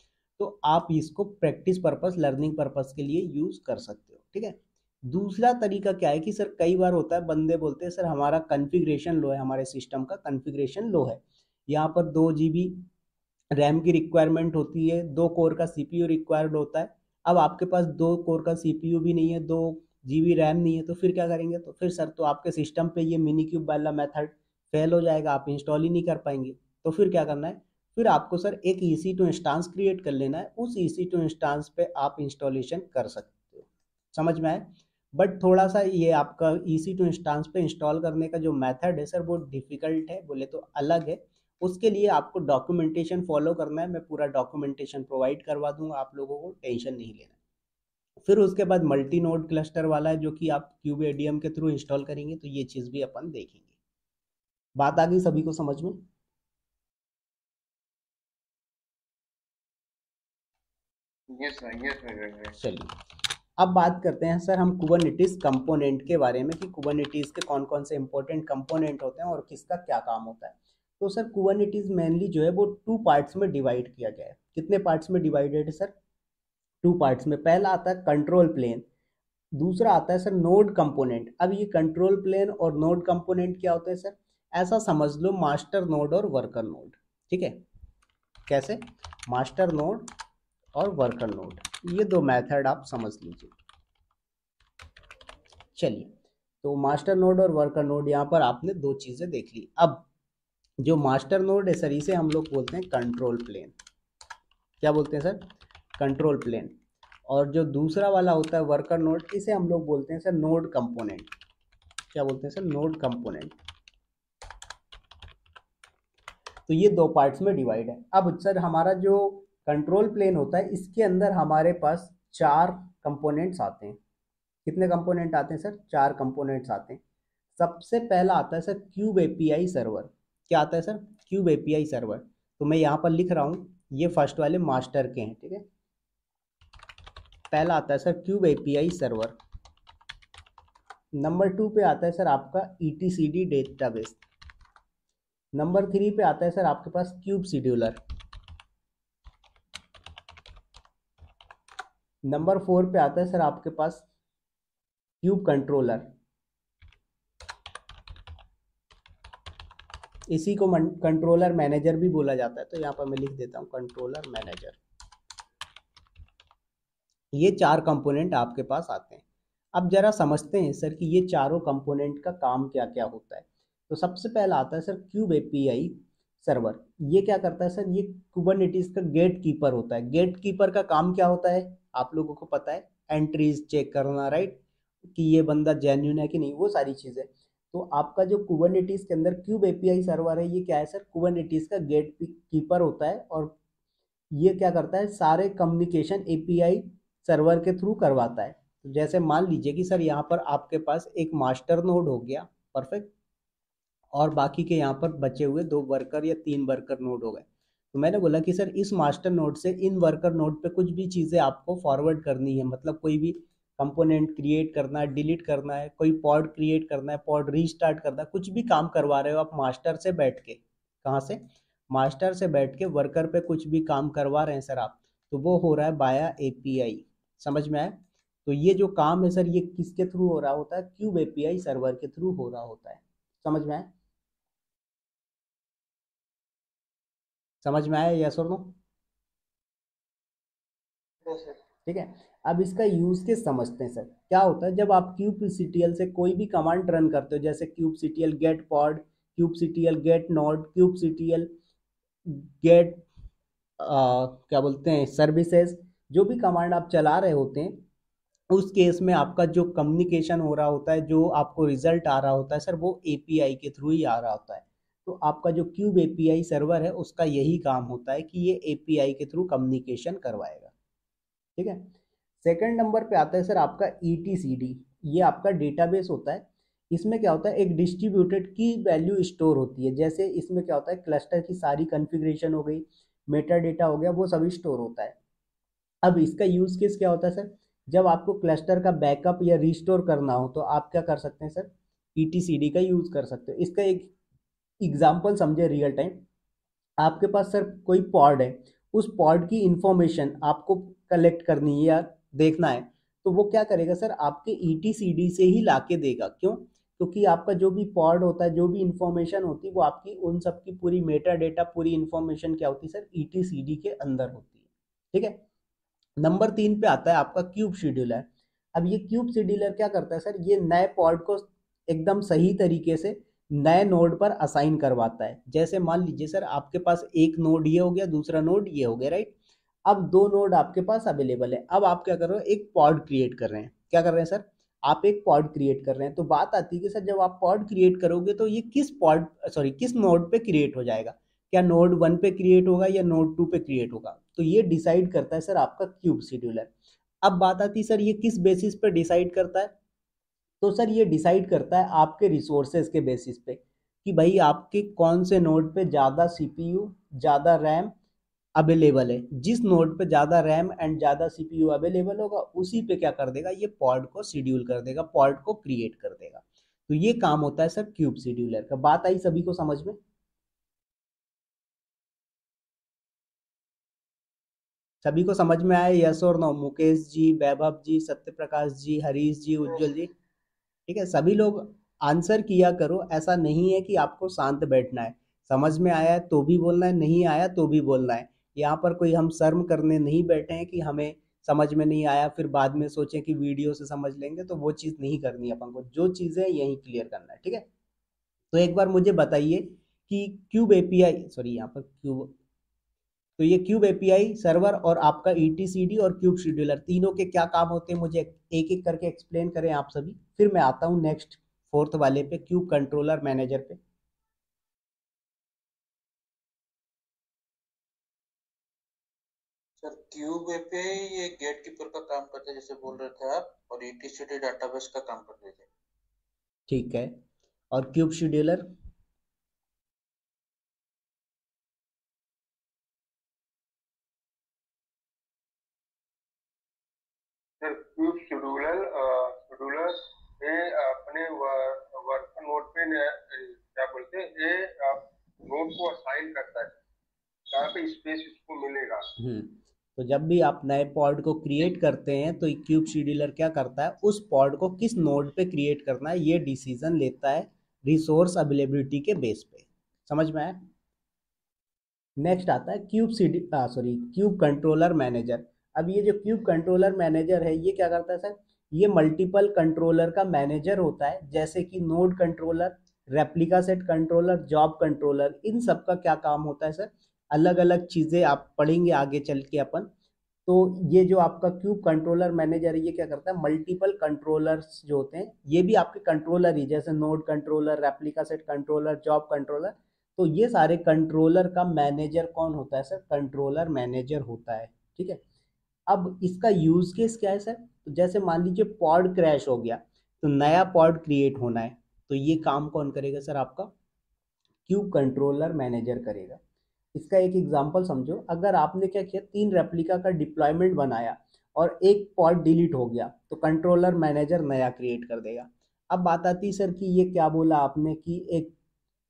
तो आप इसको प्रैक्टिस पर्पस लर्निंग पर्पस के लिए यूज़ कर सकते हो, ठीक है। दूसरा तरीका क्या है कि सर कई बार होता है बंदे बोलते हैं सर हमारा कॉन्फ़िगरेशन लो है, हमारे सिस्टम का कॉन्फ़िगरेशन लो है, यहाँ पर 2 GB रैम की रिक्वायरमेंट होती है, 2 कोर का सीपीयू रिक्वायर्ड होता है। अब आपके पास 2 कोर का सीपीयू भी नहीं है, 2 GB रैम नहीं है, तो फिर क्या करेंगे? तो फिर सर तो आपके सिस्टम पे ये मिनी क्यूब वाला मेथड फेल हो जाएगा, आप इंस्टॉल ही नहीं कर पाएंगे। तो फिर क्या करना है? फिर आपको सर एक EC2 इंस्टांस क्रिएट कर लेना है, उस EC2 इंस्टांस पे आप इंस्टॉलेशन कर सकते हो। समझ में आए? बट थोड़ा सा ये आपका EC2 इंस्टांस पे इंस्टॉल करने का जो मेथड है सर वो डिफिकल्ट है, बोले तो अलग है। उसके लिए आपको डॉक्यूमेंटेशन फॉलो करना है, मैं पूरा डॉक्यूमेंटेशन प्रोवाइड करवा दूंगा आप लोगों को, टेंशन नहीं लेना। फिर उसके बाद मल्टी नोड क्लस्टर वाला है जो कि आप क्यूब एडीएम के थ्रू इंस्टॉल करेंगे, तो ये चीज़ भी अपन देखेंगे। बात आ गई सभी को समझ में? Yes sir, yes sir. चलिए अब बात करते हैं सर हम कुबरनेटिस कंपोनेंट के बारे में कि कुबरनेटिस के कौन कौन से इंपॉर्टेंट कंपोनेंट होते हैं और किसका क्या काम होता है। तो सर कुबरनेटिस मेनली जो है वो 2 पार्ट्स में डिवाइड किया गया है। कितने पार्ट्स में डिवाइडेड है सर? 2 पार्ट्स में। पहला आता है कंट्रोल प्लेन, दूसरा आता है सर नोड कंपोनेंट। अब ये कंट्रोल प्लेन और नोड कंपोनेंट क्या होते हैं सर? ऐसा समझ लो मास्टर नोड और वर्कर नोड, ठीक है। कैसे? मास्टर नोड और वर्कर नोड, ये 2 मेथड आप समझ लीजिए। चलिए, तो मास्टर नोड और वर्कर नोड यहाँ पर आपने 2 चीजें देख ली। अब जो मास्टर नोड है सर इसे हम लोग बोलते हैं कंट्रोल प्लेन। क्या बोलते हैं सर? Control plane. और जो दूसरा वाला होता है वर्कर नोड, इसे हम लोग बोलते हैं सर नोड कंपोनेंट। क्या बोलते हैं सर? Node component. तो ये 2 पार्ट्स में डिवाइड है। अब सर हमारा जो कंट्रोल प्लेन होता है इसके अंदर हमारे पास 4 कंपोनेंट्स आते हैं। कितने कंपोनेंट आते हैं सर? 4 कंपोनेंट्स आते हैं। सबसे पहला आता है सर क्यूब एपीआई सर्वर। क्या आता है सर? Cube API server. तो मैं यहाँ पर लिख रहा हूँ, ये फर्स्ट वाले मास्टर के हैं, ठीक है। पहला आता है sir cube API server. Number 2 पे आता है सर आपका ETCD डेटाबेस। नंबर 3 पे आता है सर आपके पास क्यूब शेड्यूलर। नंबर 4 पे आता है सर आपके पास क्यूब कंट्रोलर। इसी को कंट्रोलर मैनेजर भी बोला जाता है, तो यहाँ पर मैं लिख देता हूँ कंट्रोलर मैनेजर। ये 4 कंपोनेंट आपके पास आते हैं। अब जरा समझते हैं सर कि ये चारों कंपोनेंट का काम क्या क्या होता है। तो सबसे पहला आता है सर क्यूब एपीआई सर्वर। ये क्या करता है सर? ये कुबरनेटिस का गेट कीपर होता है। गेट कीपर का काम क्या होता है आप लोगों को पता है? एंट्रीज चेक करना, राइट, कि ये बंदा जेन्युइन है कि नहीं, वो सारी चीज़ें। तो आपका जो कुबरनेटिस के अंदर क्यूब एपीआई सर्वर है ये क्या है सर? कुबरनेटिस का गेट कीपर होता है, और ये क्या करता है? सारे कम्युनिकेशन एपीआई सर्वर के थ्रू करवाता है। तो जैसे मान लीजिए कि सर यहाँ पर आपके पास एक मास्टर नोड हो गया, परफेक्ट। और बाकी के यहाँ पर बचे हुए 2 वर्कर या 3 वर्कर नोड हो गए। तो मैंने बोला कि सर इस मास्टर नोड से इन वर्कर नोड पे कुछ भी चीज़ें आपको फॉरवर्ड करनी है, मतलब कोई भी कंपोनेंट क्रिएट करना है, डिलीट करना है, कोई पॉड क्रिएट करना है, पॉड रीस्टार्ट करना है, कुछ भी काम करवा रहे हो आप मास्टर से बैठ के। कहाँ से? मास्टर से बैठ के वर्कर पे कुछ भी काम करवा रहे हैं सर आप, तो वो हो रहा है बाया एपीआई। समझ में आया? तो ये जो काम है सर ये किसके थ्रू हो रहा होता है? क्यूब एपीआई सर्वर के थ्रू हो रहा होता है। समझ में आया? समझ में आया यस और नो? ठीक है। अब इसका यूज केस समझते हैं सर। क्या होता है जब आप क्यूबसीटीएल से कोई भी कमांड रन करते हो, जैसे kubectl get pod, kubectl get node, kubectl get क्या बोलते हैं सर्विसेज, जो भी कमांड आप चला रहे होते हैं, उस केस में आपका जो कम्युनिकेशन हो रहा होता है, जो आपको रिजल्ट आ रहा होता है सर, वो एपीआई के थ्रू ही आ रहा होता है। तो आपका जो क्यूब एपीआई सर्वर है उसका यही काम होता है कि ये एपीआई के थ्रू कम्युनिकेशन करवाएगा। ठीक है। सेकंड नंबर पे आता है सर आपका ईटीसीडी। ये आपका डेटाबेस होता है। इसमें क्या होता है, एक डिस्ट्रीब्यूटेड की वैल्यू स्टोर होती है। जैसे इसमें क्या होता है, क्लस्टर की सारी कॉन्फ़िगरेशन हो गई, मेटा डेटा हो गया, वो सभी स्टोर होता है। अब इसका यूज केस क्या होता है सर, जब आपको क्लस्टर का बैकअप या रिस्टोर करना हो तो आप क्या कर सकते हैं सर, ईटीसीडी का यूज कर सकते हो। इसका एक एग्जांपल समझे रियल टाइम। आपके पास सर कोई पॉड है, उस पॉड की इंफॉर्मेशन आपको कलेक्ट करनी है या देखना है, तो वो क्या करेगा सर, आपके ईटीसीडी से ही लाके देगा। क्यों? क्योंकि आपका जो भी पॉड होता है, जो भी इंफॉर्मेशन होती है, वो आपकी उन सब की पूरी मेटा डेटा, पूरी इंफॉर्मेशन क्या होती है सर, ईटीसीडी के अंदर होती है। ठीक है। नंबर 3 पे आता है आपका क्यूब शेड्यूलर। अब ये क्यूब शेड्यूलर क्या करता है सर, ये नए पॉड को एकदम सही तरीके से नए नोड पर असाइन करवाता है। जैसे मान लीजिए सर आपके पास एक नोड ये हो गया, दूसरा नोड ये हो गया, राइट। अब 2 नोड आपके पास अवेलेबल है। अब आप क्या कर रहे हो, एक पॉड क्रिएट कर रहे हैं। क्या कर रहे हैं सर, आप एक पॉड क्रिएट कर रहे हैं। तो बात आती है कि सर जब आप पॉड क्रिएट करोगे तो ये किस पॉड सॉरी किस नोड पे क्रिएट हो जाएगा, क्या नोड 1 पे क्रिएट होगा या नोड 2 पे क्रिएट होगा? तो ये डिसाइड करता है सर आपका क्यूब शेड्यूलर। अब बात आती है सर ये किस बेसिस पे डिसाइड करता है, तो सर ये डिसाइड करता है आपके रिसोर्सेज के बेसिस पे, कि भाई आपके कौन से नोड पे ज़्यादा सीपीयू, ज़्यादा रैम अवेलेबल है। जिस नोड पे ज़्यादा रैम एंड ज़्यादा सीपीयू अवेलेबल होगा, उसी पे क्या कर देगा, ये पॉड को शेड्यूल कर देगा, पॉड को क्रिएट कर देगा। तो ये काम होता है सर क्यूब शेड्यूलर का। बात आई सभी को समझ में? सभी को समझ में आया यस और नो? मुकेश जी, वैभव जी, सत्य प्रकाश जी, हरीश जी, उज्जवल जी। ठीक है, सभी लोग आंसर किया करो। ऐसा नहीं है कि आपको शांत बैठना है। समझ में आया है तो भी बोलना है, नहीं आया तो भी बोलना है। यहाँ पर कोई हम शर्म करने नहीं बैठे हैं कि हमें समझ में नहीं आया फिर बाद में सोचें कि वीडियो से समझ लेंगे, तो वो चीज़ नहीं करनी है अपन को। जो चीज़ें यही क्लियर करना है। ठीक है। तो एक बार मुझे बताइए कि क्यूब एपीआई सॉरी यहाँ पर क्यूब, तो ये क्यूब एपीआई सर्वर और आपका ईटीसीडी और क्यूब शेड्यूलर, तीनों के क्या काम होते हैं, मुझे एक एक करके एक्सप्लेन करें आप सभी। फिर मैं आता हूँ नेक्स्ट फोर्थ वाले पे, क्यूब कंट्रोलर मैनेजर पे। सर क्यूब एपीआई ये गेट कीपर का काम करते हैं जैसे बोल रहे थे आप, और ईटीसीडी डाटाबेस का काम करते थे। ठीक है। और cube scheduler? Sir cube scheduler scheduler ये अपने वर्क नोड पे क्या बोलते हैं, ये नोड को असाइन करता है कहाँ पे स्पेस उसको मिलेगा। तो जब भी आप नए पॉड को क्रिएट करते हैं तो क्यूब शेड्यूलर क्या करता है, उस पॉड को किस नोड पे क्रिएट करना है ये डिसीजन लेता है रिसोर्स अवेलेबिलिटी के बेस पे। समझ में आया? नेक्स्ट आता है क्यूब कंट्रोलर मैनेजर। अब ये जो क्यूब कंट्रोलर मैनेजर है ये क्या करता है सर, ये मल्टीपल कंट्रोलर का मैनेजर होता है। जैसे कि node controller, replica set controller, job controller, इन सब का क्या काम होता है सर, अलग अलग चीज़ें आप पढ़ेंगे आगे चल के अपन। तो ये जो आपका क्यूब कंट्रोलर मैनेजर है ये क्या करता है, मल्टीपल कंट्रोलर्स जो होते हैं ये भी आपके कंट्रोलर ही, जैसे node controller, replica set controller, job controller, तो ये सारे कंट्रोलर का मैनेजर कौन होता है सर, कंट्रोलर मैनेजर होता है। ठीक है। अब इसका यूज केस क्या है सर, तो जैसे मान लीजिए पॉड क्रैश हो गया, तो नया पॉड क्रिएट होना है। तो ये काम कौन करेगा सर? आपका क्यूब कंट्रोलर मैनेजर करेगा। इसका एक एग्जांपल समझो, अगर आपने क्या किया, 3 रेप्लिका का डिप्लॉयमेंट बनाया और एक पॉड डिलीट हो गया, तो कंट्रोलर मैनेजर नया क्रिएट कर देगा। अब बात आती है सर कि ये क्या बोला आपने कि एक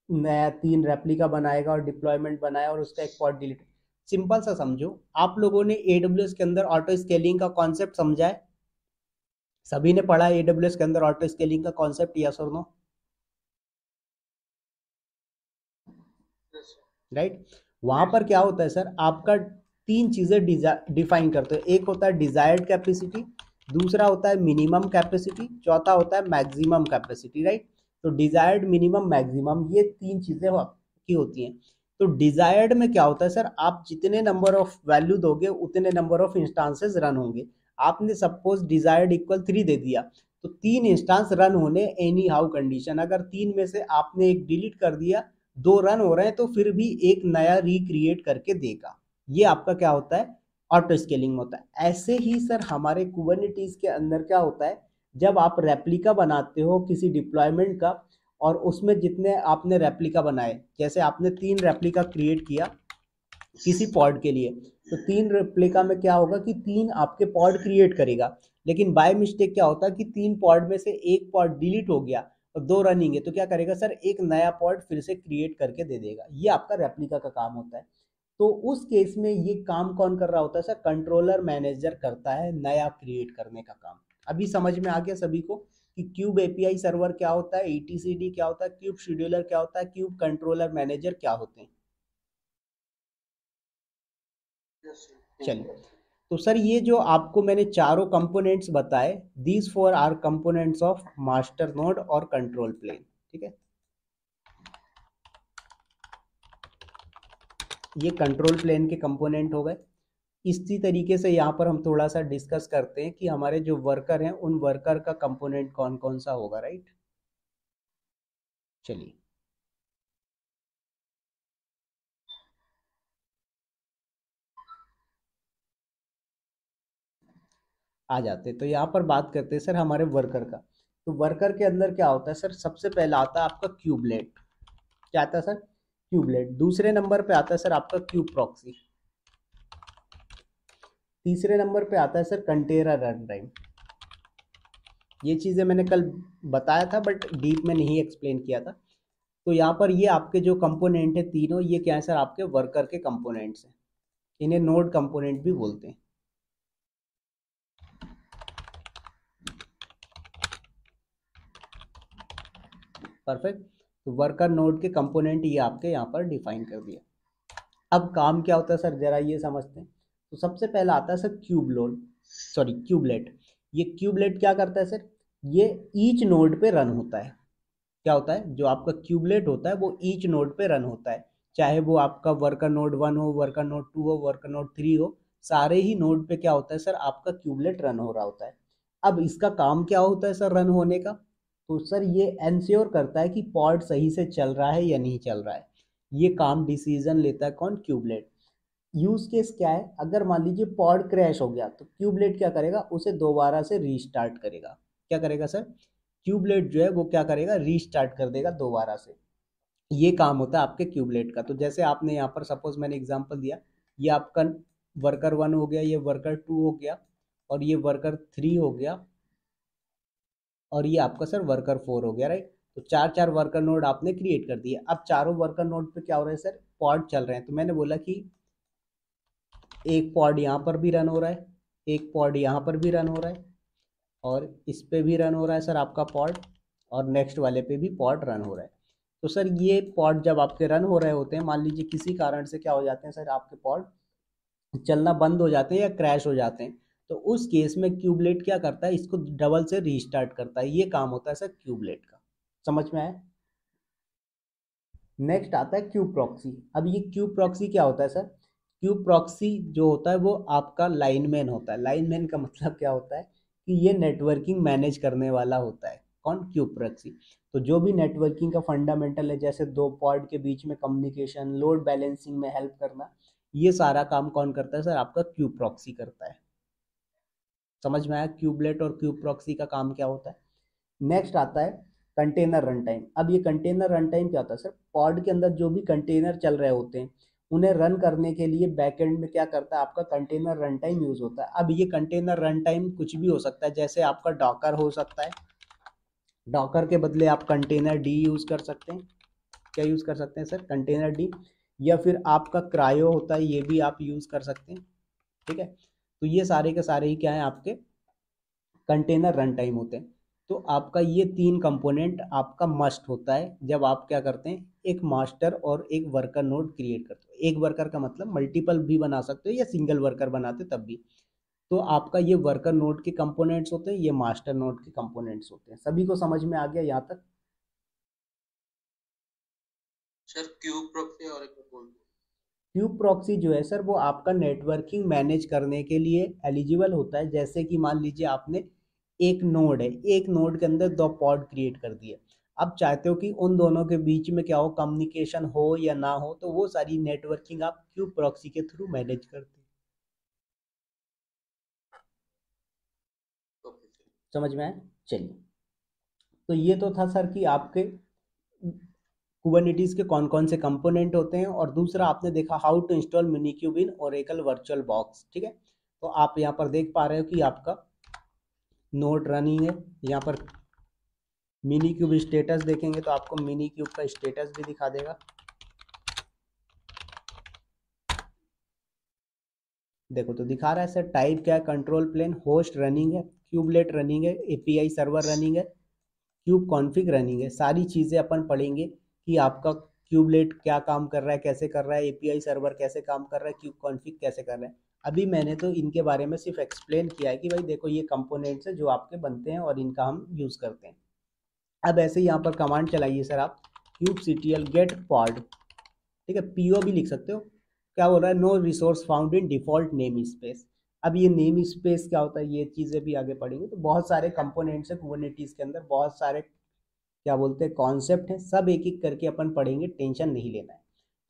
नया 3 रेप्लिका बनाएगा और डिप्लॉयमेंट बनाया और उसका एक पॉड डिलीट। सिंपल सा समझो, आप लोगों ने AWS के अंदर ऑटो स्केलिंग का कॉन्सेप्ट समझा है? सभी ने पढ़ा है AWS के अंदर ऑटो स्केलिंग का कॉन्सेप्ट, यस और नो? राइट। वहां पर क्या होता है सर, आपका 3 चीजें डिफाइन करते हैं। एक होता है डिजायर्ड कैपेसिटी, दूसरा होता है मिनिमम कैपेसिटी, चौथा होता है मैक्सिमम कैपेसिटी, राइट। तो डिजायर्ड, मिनिमम, मैक्सिमम, ये 3 चीजें की होती हैं। तो डिजायर्ड में क्या होता है सर, आप जितने नंबर ऑफ वैल्यू दोगे उतने नंबर ऑफ इंस्टांसेस रन होंगे। आपने सपोज डिजायर्ड इक्वल 3 दे दिया, तो 3 इंस्टांस रन होने एनी हाउ कंडीशन। अगर 3 में से आपने एक डिलीट कर दिया, 2 रन हो रहे हैं, तो फिर भी एक नया रिक्रिएट करके देगा। ये आपका क्या होता है? ऑटो स्केलिंग होता है। ऐसे ही सर हमारे कुबरनेटिस के अंदर क्या होता है, जब आप रेप्लिका बनाते हो किसी डिप्लॉयमेंट का, और उसमें जितने आपने रेप्लिका बनाए, जैसे आपने 3 रेप्लिका क्रिएट किया किसी पॉड के लिए, तो 3 रेप्लिका में क्या होगा कि 3 आपके पॉड क्रिएट करेगा। लेकिन बाय मिस्टेक क्या होता है कि 3 पॉड में से एक पॉड डिलीट हो गया और 2 रनिंग है, तो क्या करेगा सर, एक नया पॉड फिर से क्रिएट करके दे देगा। ये आपका रेप्लिका का काम होता है। तो उस केस में ये काम कौन कर रहा होता है सर? कंट्रोलर मैनेजर करता है नया क्रिएट करने का काम। अभी समझ में आ गया सभी को कि क्यूब एपीआई सर्वर क्या होता है, ETCD क्या होता है, क्यूब शेड्यूलर क्या होता है, क्यूब कंट्रोलर मैनेजर क्या होते हैं? चलिए, तो सर ये जो आपको मैंने चारों कंपोनेंट्स बताए, these 4 are components of master node और कंट्रोल प्लेन, ठीक है। ये कंट्रोल प्लेन के कंपोनेंट हो गए। इसी तरीके से यहाँ पर हम थोड़ा सा डिस्कस करते हैं कि हमारे जो वर्कर हैं उन वर्कर का कंपोनेंट कौन कौन सा होगा, राइट। चलिए आ जाते हैं, तो यहाँ पर बात करते हैं सर हमारे वर्कर का। तो वर्कर के अंदर क्या होता है सर, सबसे पहला आता है आपका क्यूबलेट। क्या आता है सर? क्यूबलेट। दूसरे नंबर पे आता है सर आपका क्यूब प्रॉक्सी। तीसरे नंबर पे आता है सर कंटेनर रन टाइम। ये चीज़ें मैंने कल बताया था बट डीप में नहीं एक्सप्लेन किया था। तो यहाँ पर ये आपके जो कंपोनेंट है तीनों, ये क्या है सर, आपके वर्कर के कंपोनेंट्स हैं। इन्हें नोड कंपोनेंट भी बोलते हैं। परफेक्ट। तो वर्कर नोड के कंपोनेंट ये आपके यहाँ पर डिफाइन कर दिया। अब काम क्या होता है सर, जरा ये समझते हैं। तो सबसे पहला आता है सर क्यूबलेट। ये क्यूबलेट क्या करता है सर, ये ईच नोड पे रन होता है। क्या होता है, जो आपका क्यूबलेट होता है वो ईच नोड पे रन होता है, चाहे वो आपका वर्कर नोड 1 हो, वर्कर नोड 2 हो, वर्कर नोड 3 हो, सारे ही नोड पे क्या होता है सर, आपका क्यूबलेट रन हो रहा होता है। अब इसका काम क्या होता है सर रन होने का, तो सर ये एंश्योर करता है कि पॉड सही से चल रहा है या नहीं चल रहा है। ये काम डिसीजन लेता है कौन? क्यूबलेट। यूज केस क्या है, अगर मान लीजिए पॉड क्रैश हो गया, तो क्यूबलेट क्या करेगा, उसे दोबारा से रीस्टार्ट करेगा। क्या करेगा सर? क्यूबलेट जो है वो क्या करेगा, रीस्टार्ट कर देगा दोबारा से। ये काम होता है आपके क्यूबलेट का। तो जैसे आपने यहाँ पर सपोज मैंने एग्जांपल दिया, ये आपका वर्कर 1 हो गया, ये वर्कर 2 हो गया, और ये वर्कर 3 हो गया, और ये आपका सर वर्कर 4 हो गया, राइट। तो 4 वर्कर नोड आपने क्रिएट कर दिए। अब चारों वर्कर नोड पे क्या हो रहा है सर, पॉड चल रहे हैं। तो मैंने बोला कि एक पॉड यहाँ पर भी रन हो रहा है, एक पॉड यहाँ पर भी रन हो रहा है, और इस पे भी रन हो रहा है सर आपका पॉड, और नेक्स्ट वाले पे भी पॉड रन हो रहा है। तो सर ये पॉड जब आपके रन हो रहे होते हैं, मान लीजिए किसी कारण से क्या हो जाते हैं सर, आपके पॉड चलना बंद हो जाते हैं या क्रैश हो जाते हैं, तो उस केस में क्यूबलेट क्या करता है, इसको डबल से रीस्टार्ट करता है। ये काम होता है सर क्यूबलेट का। समझ में आया? नेक्स्ट आता है क्यूब प्रॉक्सी। अब ये क्यूब प्रॉक्सी क्या होता है सर, क्यूब प्रॉक्सी जो होता है वो आपका लाइनमैन होता है। लाइनमैन का मतलब क्या होता है कि ये नेटवर्किंग मैनेज करने वाला होता है। कौन? Cube proxy. तो जो भी नेटवर्किंग का फंडामेंटल है, जैसे 2 पॉड के बीच में कम्युनिकेशन, लोड बैलेंसिंग में हेल्प करना, ये सारा काम कौन करता है सर, आपका क्यूब प्रॉक्सी करता है। समझ में आया क्यूबलेट और क्यूब प्रॉक्सी का काम क्या होता है? नेक्स्ट आता है कंटेनर रन टाइम। अब ये कंटेनर रन टाइम क्या होता है सर, पॉड के अंदर जो भी कंटेनर चल रहे होते हैं उन्हें रन करने के लिए बैकएंड में क्या करता है, आपका कंटेनर रन टाइम यूज होता है। अब ये कंटेनर रन टाइम कुछ भी हो सकता है, जैसे आपका डॉकर हो सकता है, डॉकर के बदले आप कंटेनर डी यूज कर सकते हैं। क्या यूज कर सकते हैं सर, कंटेनर डी, या फिर आपका क्रायो होता है, ये भी आप यूज कर सकते हैं। ठीक है, तो ये सारे के सारे ही क्या है, आपके कंटेनर रन टाइम होते हैं। तो आपका ये तीन कंपोनेंट आपका मस्ट होता है जब आप क्या करते हैं, एक मास्टर और एक वर्कर नोड क्रिएट करते हो। एक वर्कर का मतलब मल्टीपल भी बना सकते हो या सिंगल वर्कर बनाते तब भी। तो आपका ये वर्कर नोड के कंपोनेंट्स होते हैं, ये मास्टर नोड के कंपोनेंट्स होते हैं। सभी को समझ में आ गया यहाँ तक? सर क्यूब प्रॉक्सी और एक बोल दो। क्यूब प्रॉक्सी जो है सर, वो आपका नेटवर्किंग मैनेज करने के लिए एलिजिबल होता है। जैसे कि मान लीजिए आपने एक नोड है, एक नोड के अंदर दो पॉड क्रिएट कर दिए, आप चाहते हो कि उन दोनों के बीच में क्या हो, कम्युनिकेशन हो या ना हो, तो वो सारी नेटवर्किंग आप क्यूब प्रॉक्सी के थ्रू मैनेज करते हैं। Okay sir. समझ में आया? चलिए, तो ये तो था सर कि आपके कुबरनेटिस के कौन कौन से कंपोनेंट होते हैं, और दूसरा आपने देखा how to install minikube in Oracle VirtualBox. ठीक है, तो आप यहाँ पर देख पा रहे हो कि आपका नोड रनिंग है। यहाँ पर मिनी क्यूब स्टेटस देखेंगे तो आपको मिनी क्यूब का स्टेटस भी दिखा देगा। देखो तो दिखा रहा है सर, टाइप क्या है, कंट्रोल प्लेन, होस्ट रनिंग है, क्यूबलेट रनिंग है, एपीआई सर्वर रनिंग है, क्यूब कॉन्फ़िग रनिंग है। सारी चीज़ें अपन पढ़ेंगे कि आपका क्यूबलेट क्या काम कर रहा है, कैसे कर रहा है, एपीआई सर्वर कैसे काम कर रहा है, क्यूब कॉन्फ़िग कैसे कर रहा है। अभी मैंने तो इनके बारे में सिर्फ एक्सप्लेन किया है कि भाई देखो ये कंपोनेंट्स है जो आपके बनते हैं और इनका हम यूज़ करते हैं। अब ऐसे ही यहाँ पर कमांड चलाइए सर आप, kubectl get pod। ठीक है, पीओ भी लिख सकते हो। क्या बोल रहा है, no resource found in default namespace. अब ये नेम स्पेस क्या होता है, ये चीज़ें भी आगे पढ़ेंगे। तो बहुत सारे कंपोनेंट्स है कुबरनेटिस के अंदर, बहुत सारे क्या बोलते हैं कॉन्सेप्ट हैं, सब एक एक करके अपन पढ़ेंगे, टेंशन नहीं लेना है।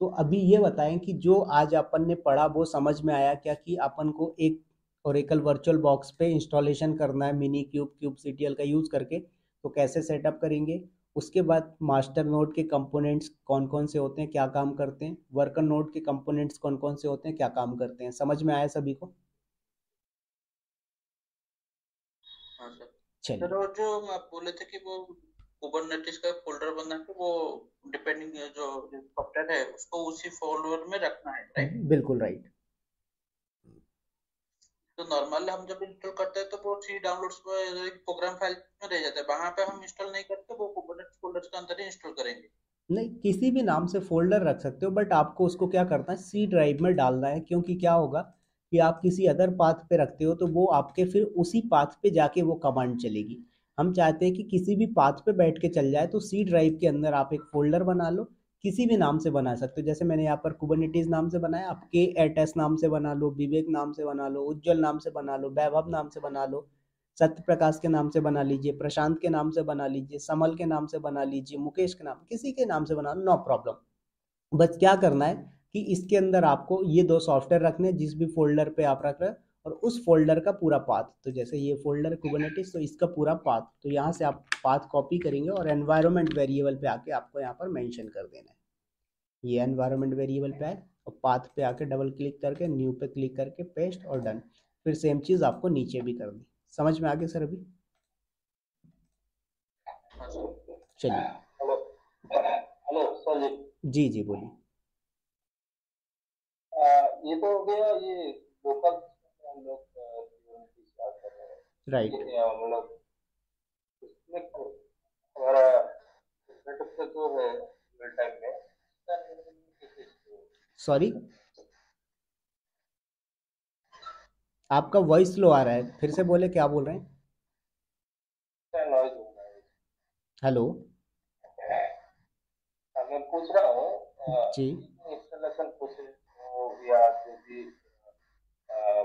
तो अभी ये बताएं कि जो आज अपन ने पढ़ा वो समझ में आया क्या, कि अपन को एक ओरेकल वर्चुअल बॉक्स पे इंस्टॉलेशन करना है मिनी क्यूब kubectl का यूज़ करके, तो कैसे सेटअप करेंगे। उसके बाद मास्टर नोड के कंपोनेंट्स कौन कौन से होते हैं, क्या काम करते हैं, वर्कर नोड के कंपोनेंट्स कौन कौन से होते हैं, क्या काम करते हैं। समझ में आया सभी को? हाँ सर। चलिए, सर और जो आप बोले थे कि वो कुबरनेटिस का फोल्डर बना के वो डिपेंडिंग जो सॉफ्टवेयर है उसको उसी फोल्डर में रखना है, राइट? बिल्कुल राइट। तो नॉर्मल हम जब इंस्टॉल करते हैं तो वो सी डाउनलोड्स में प्रोग्राम फाइल में रह जाता है, वहां पे हम इंस्टॉल नहीं करते, वो कुबरनेटिस फोल्डर के अंदर ही इंस्टॉल करेंगे। नहीं, किसी भी नाम से फोल्डर रख सकते हो, बट आपको उसको क्या करना है, सी ड्राइव में डालना है। क्योंकि क्या होगा कि आप किसी अदर पाथ पे रखते हो तो वो आपके फिर उसी पाथ पे जाके वो कमांड चलेगी। हम चाहते हैं कि किसी भी पाथ पे बैठ के चल जाए, तो सी ड्राइव के अंदर आप एक फोल्डर बना लो। किसी भी नाम से बना सकते हो, जैसे मैंने यहाँ पर कुबरनेटिस नाम से बनाया, आप के एटस नाम से बना लो, विवेक नाम से बना लो, उज्जवल नाम से बना लो, वैभव नाम से बना लो, सत्य प्रकाश के नाम से बना लीजिए, प्रशांत के नाम से बना लीजिए, समल के नाम से बना लीजिए, मुकेश के नाम, किसी के नाम से बना लो, नो प्रॉब्लम। बस क्या करना है कि इसके अंदर आपको ये दो सॉफ्टवेयर रखने हैं, जिस भी फोल्डर पे आप रख रहे हैं, और उस फोल्डर का पूरा पाथ। तो जैसे ये फोल्डर कुबरनेटिस, तो इसका पूरा पाथ, तो यहाँ से आप पाथ कॉपी करेंगे और एनवायरनमेंट वेरिएबल पे आके आपको यहाँ पर मेंशन कर देना है। ये एनवायरनमेंट वेरिएबल पे आए और पाथ पे आके डबल क्लिक करके न्यू पे क्लिक करके पेस्ट और डन। फिर सेम चीज़ आपको नीचे भी कर दी। समझ में आ गया सर अभी? हाँ सर। चलिए, हेलो हेलो सर जी। जी बोलिए। ये तो हो गया ये लोकल हम लोग की स्टार्ट कर रहे हैं। राइट, ये मतलब इसमें हमारा सेटअप से जो है रियल टाइम में सॉरी आपका वॉइस स्लो आ रहा है, फिर से बोले, क्या बोल रहे हैं? नॉइज हो रहा है। हेलो मैं पूछ रहा हूँ जी। इंस्टॉलेशन प्रोसेस हो या जो भी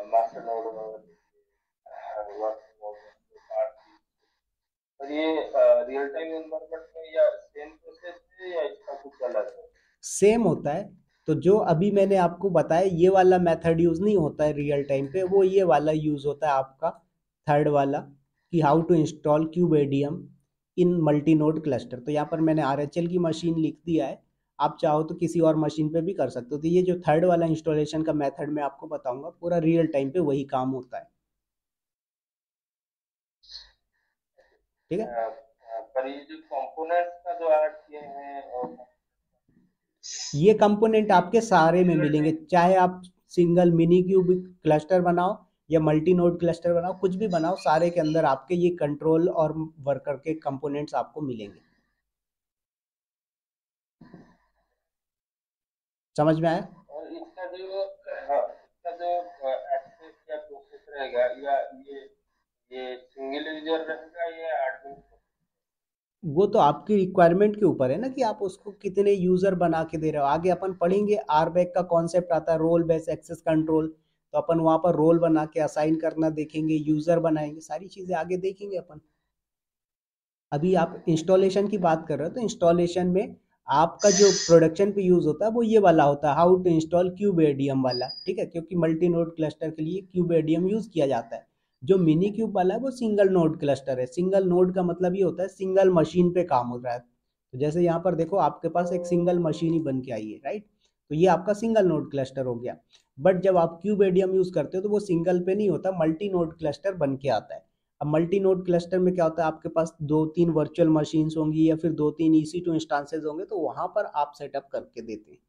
मास्टर नोड वर्क और ये रियल टाइम एनवायरनमेंट में या सेम प्रोसेस है या इसका कुछ अलग है? सेम होता है। तो जो अभी मैंने आपको बताया ये वाला मेथड यूज़ नहीं होता है रियल टाइम पे, वो ये वाला यूज़ होता है आपका थर्ड वाला, कि how to install kubeadm in multi node cluster. तो यहाँ पर मैंने RHL की मशीन लिख दिया है, आप चाहो तो किसी और मशीन पे भी कर सकते हो। तो ये जो थर्ड वाला इंस्टॉलेशन का मेथड मैं आपको बताऊंगा, पूरा रियल टाइम पे वही काम होता है, ठीक है। पर ये जो कंपोनेंट्स का जो ऐड किए हैं और ये कंपोनेंट आपके सारे में मिलेंगे, चाहे आप सिंगल मिनी क्यूब क्लस्टर बनाओ या मल्टी नोड क्लस्टर बनाओ, कुछ भी बनाओ, सारे के अंदर आपके ये कंट्रोल और वर्कर के कंपोनेंट्स आपको मिलेंगे। समझ में आया? और इसका जो हाँ, इसका जो एक्सेस या प्रोसेस रहेगा, या ये सिंगल यूजर रहेगा या एडमिन? वो तो आपकी रिक्वायरमेंट के ऊपर है ना, कि आप उसको कितने यूजर बना के दे रहे हो। आगे अपन पढ़ेंगे, RBAC का कॉन्सेप्ट आता है, रोल बेस्ड एक्सेस कंट्रोल, तो अपन वहां पर रोल बना के असाइन करना देखेंगे, यूजर बनाएंगे, सारी चीजें आगे देखेंगे अपन। अभी आप इंस्टॉलेशन की बात कर रहे हो, तो इंस्टॉलेशन में आपका जो प्रोडक्शन पे यूज होता है वो ये वाला होता है, how to install kubeadm वाला, ठीक है, क्योंकि मल्टी नोड क्लस्टर के लिए क्यूब एडीएम यूज किया जाता है। जो मिनी क्यूब वाला है वो सिंगल नोड क्लस्टर है। सिंगल नोड का मतलब ये होता है सिंगल मशीन पे काम हो रहा है। तो जैसे यहाँ पर देखो, आपके पास एक सिंगल मशीन ही बन के आई है, राइट, तो ये आपका सिंगल नोड क्लस्टर हो गया। बट जब आप क्यूब एडीएम यूज करते हो तो वो सिंगल पे नहीं होता, मल्टी नोड क्लस्टर बन के आता है। अब मल्टी नोड क्लस्टर में क्या होता है, आपके पास 2-3 वर्चुअल मशीन्स होंगी या फिर 2-3 EC2 इंस्टांसेस होंगे, तो वहां पर आप सेटअप करके देते हैं।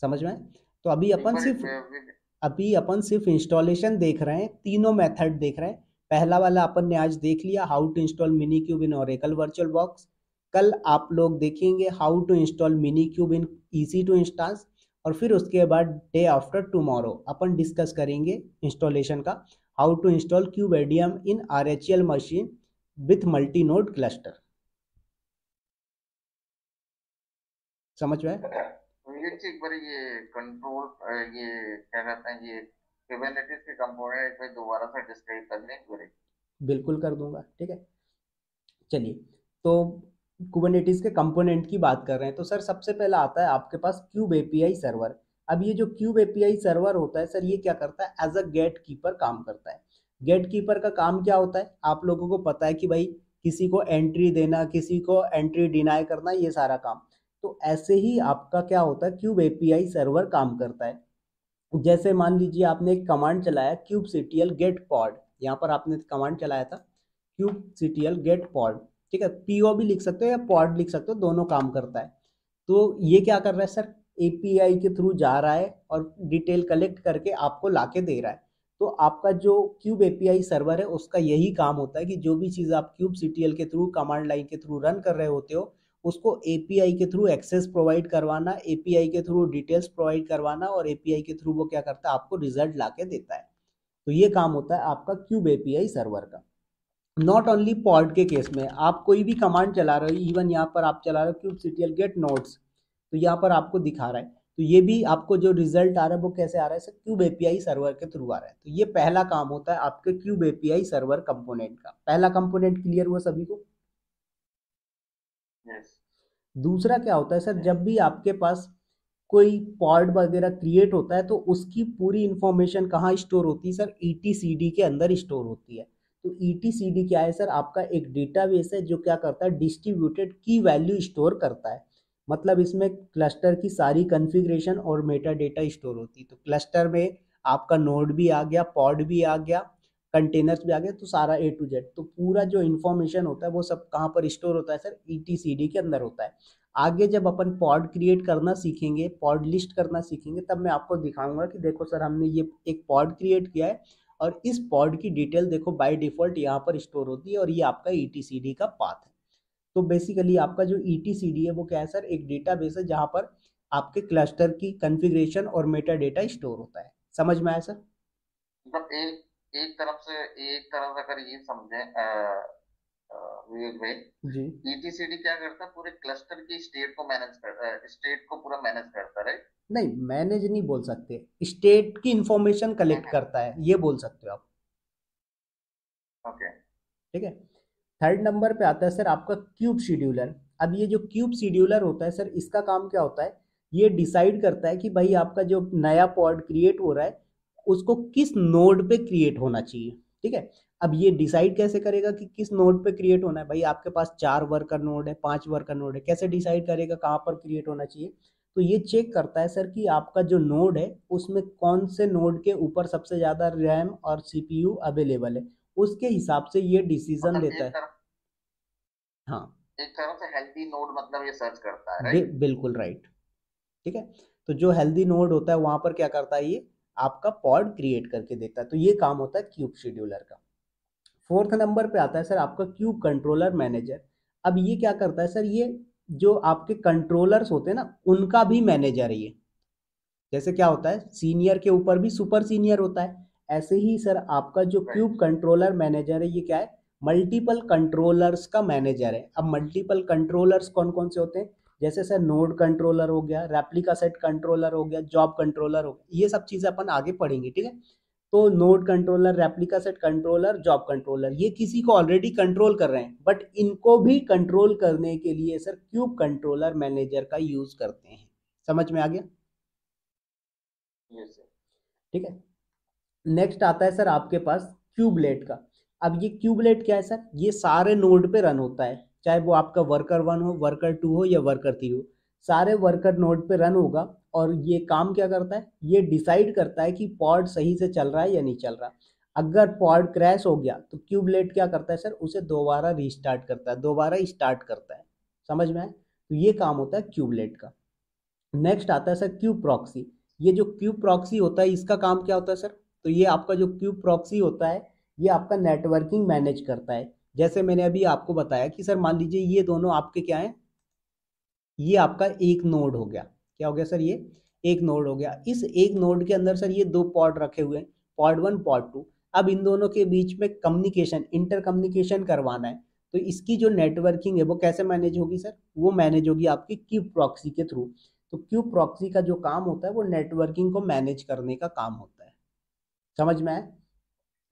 समझ में आए? तो एक बार अभी अपन सिर्फ इंस्टॉलेशन देख रहे हैं, तीनों मेथड देख रहे हैं। पहला वाला अपन ने आज देख लिया, how to install minikube in Oracle VirtualBox. कल आप लोग देखेंगे how to install minikube in EC2 instance, और फिर उसके बाद डे आफ्टर टुमारो अपन डिस्कस करेंगे इंस्टॉलेशन का, how to install kubeadm in RHL machine with multi node cluster. समझ में? एक बार ये कंट्रोल, ये क्या कहते हैं, ये कुबरनेटिस के कंपोनेंट एक बार दोबारा से डिस्क्राइब कर लें एक बार। बिल्कुल कर दूंगा, ठीक है। चलिए, तो कुबरनेटिस के कंपोनेंट की बात कर रहे हैं, तो सर सबसे पहला आता है आपके पास क्यूब API सर्वर। अब ये जो क्यूब API सर्वर होता है सर, ये क्या करता है, एज अ गेट कीपर काम करता है। गेट कीपर का काम क्या होता है, आप लोगों को पता है कि भाई किसी को एंट्री देना, किसी को एंट्री डिनाई करना, ये सारा काम। तो ऐसे ही आपका क्या होता है, क्यूब API सर्वर काम करता है। जैसे मान लीजिए आपने एक कमांड चलाया, kubectl get pod, यहाँ पर आपने कमांड चलाया था kubectl get pod, ठीक है, PO भी लिख सकते हो या pod लिख सकते हो, दोनों काम करता है। तो ये क्या कर रहा है सर, API के थ्रू जा रहा है और डिटेल कलेक्ट करके आपको लाके दे रहा है। तो आपका जो क्यूब API सर्वर है उसका यही काम होता है कि जो भी चीज़ आप kubectl के थ्रू, कमांड लाइन के थ्रू रन कर रहे होते हो, उसको API के थ्रू एक्सेस प्रोवाइड करवाना, API के थ्रू डिटेल्स प्रोवाइड करवाना, और API के थ्रू वो क्या करता है, आपको रिजल्ट ला के देता है। तो ये काम होता है आपका क्यूब API सर्वर का। नॉट ओनली पॉड के केस में, आप कोई भी कमांड चला रहे हो, इवन यहाँ पर आप चला रहे हो kubectl get nodes, तो यहाँ पर आपको दिखा रहा है, तो ये भी आपको जो रिजल्ट आ रहा है वो कैसे आ रहा है सर, क्यूब API सर्वर के थ्रू आ रहा है। तो ये पहला काम होता है आपके क्यूब API सर्वर कंपोनेंट का। पहला कंपोनेंट क्लियर हुआ सभी को? यस। दूसरा क्या होता है सर, जब भी आपके पास कोई पॉड वगैरह क्रिएट होता है तो उसकी पूरी इंफॉर्मेशन कहाँ स्टोर होती है सर, ETCD के अंदर स्टोर होती है। तो ETCD क्या है सर, आपका एक डेटाबेस है जो क्या करता है, डिस्ट्रीब्यूटेड की वैल्यू स्टोर करता है। मतलब इसमें क्लस्टर की सारी कॉन्फ़िगरेशन और मेटा डेटा स्टोर होती है। तो क्लस्टर में आपका नोड भी आ गया, पॉड भी आ गया, कंटेनर्स भी आ गए, तो सारा A to Z, तो पूरा जो इन्फॉर्मेशन होता है वो सब कहाँ पर स्टोर होता है सर, ETCD के अंदर होता है। आगे जब अपन पॉड क्रिएट करना सीखेंगे, पॉड लिस्ट करना सीखेंगे, तब मैं आपको दिखाऊंगा कि देखो सर हमने ये एक पॉड क्रिएट किया है और इस पॉड की डिटेल देखो बाय डिफॉल्ट यहाँ पर स्टोर होती है, और ये आपका ETCD का पाथ है। तो बेसिकली आपका जो ETCD है वो क्या है सर, एक डेटाबेस है जहाँ पर आपके क्लस्टर की कॉन्फ़िगरेशन और मेटा डेटा स्टोर होता है। समझ में आया सर? मतलब एक तरफ से अगर ये समझे विवेक भाई, जी ETCD क्या करता है, पूरे क्लस्टर की स्टेट को मैनेज करता है, स्टेट को पूरा मैनेज करता है, राइट? नहीं, मैनेज नहीं बोल सकते, स्टेट की इंफॉर्मेशन कलेक्ट करता है, ये बोल सकते हो आप, ओके। ठीक है। थर्ड नंबर पे आता है सर आपका क्यूब शेड्यूलर। अब ये जो क्यूब शेड्यूलर होता है सर, इसका काम क्या होता है, ये डिसाइड करता है कि भाई आपका जो नया पॉड क्रिएट हो रहा है उसको किस नोड पे क्रिएट होना चाहिए। ठीक है। अब ये डिसाइड कैसे करेगा कि किस नोड पे क्रिएट होना है? भाई आपके पास 4 वर्कर नोड है, 5 वर्कर नोड है, कैसे डिसाइड करेगा कहाँ पर क्रिएट होना चाहिए? तो ये चेक करता है सर कि आपका जो नोड है उसमें कौन से नोड के ऊपर सबसे ज़्यादा रैम और सीपीयू अवेलेबल है, उसके हिसाब से ये डिसीजन मतलब लेता है। हाँ, एक तरह से हेल्दी नोड मतलब ये सर्च करता है, राइट? बिल्कुल राइट। ठीक है। तो जो हेल्दी नोड होता है वहां पर क्या करता है, ये आपका पॉड क्रिएट करके देता है। तो ये काम होता है क्यूब शेड्यूलर का। फोर्थ नंबर पे आता है सर आपका क्यूब कंट्रोलर मैनेजर। अब ये क्या करता है सर, ये जो आपके कंट्रोलर्स होते हैं ना उनका भी मैनेजर है ये। जैसे क्या होता है, सीनियर के ऊपर भी सुपर सीनियर होता है, ऐसे ही सर आपका जो क्यूब राइट। कंट्रोलर मैनेजर है ये क्या है, मल्टीपल कंट्रोलर्स का मैनेजर है। अब मल्टीपल कंट्रोलर्स कौन कौन से होते हैं? जैसे सर नोड कंट्रोलर हो गया, रेप्लिका सेट कंट्रोलर हो गया, जॉब कंट्रोलर हो गया, ये सब चीजें अपन आगे पढ़ेंगे, ठीक है। तो node controller, replica set controller, job controller, ये किसी को ऑलरेडी कंट्रोल कर रहे हैं, बट इनको भी कंट्रोल करने के लिए सर क्यूब कंट्रोलर मैनेजर का यूज करते हैं। समझ में आ गया? Yes sir. ठीक है। नेक्स्ट आता है सर आपके पास क्यूबलेट का। अब ये क्यूबलेट क्या है सर, ये सारे नोड पे रन होता है, चाहे वो आपका वर्कर 1 हो, वर्कर 2 हो या वर्कर 3 हो, सारे वर्कर नोड पे रन होगा। और ये काम क्या करता है, ये डिसाइड करता है कि पॉड सही से चल रहा है या नहीं चल रहा। अगर पॉड क्रैश हो गया तो क्यूबलेट क्या करता है सर, उसे दोबारा रीस्टार्ट करता है, दोबारा स्टार्ट करता है। समझ में आए? तो ये काम होता है क्यूबलेट का। नेक्स्ट आता है सर क्यूब प्रॉक्सी। ये जो क्यूब प्रॉक्सी होता है इसका काम क्या होता है सर, तो ये आपका जो क्यूब प्रॉक्सी होता है ये आपका नेटवर्किंग मैनेज करता है। जैसे मैंने अभी आपको बताया कि सर मान लीजिए ये दोनों आपके क्या हैं, ये आपका एक नोड हो गया। क्या हो गया सर, ये एक नोड हो गया। इस एक नोड के अंदर सर ये दो पॉड रखे हुए हैं, पॉड 1 पॉड 2। अब इन दोनों के बीच में कम्युनिकेशन, इंटर कम्युनिकेशन करवाना है। तो इसकी जो नेटवर्किंग है वो कैसे मैनेज होगी सर, वो मैनेज होगी आपकी क्यूब प्रॉक्सी के थ्रू। तो क्यूब प्रॉक्सी का जो काम होता है वो नेटवर्किंग को मैनेज करने का काम होता है। समझ में आए?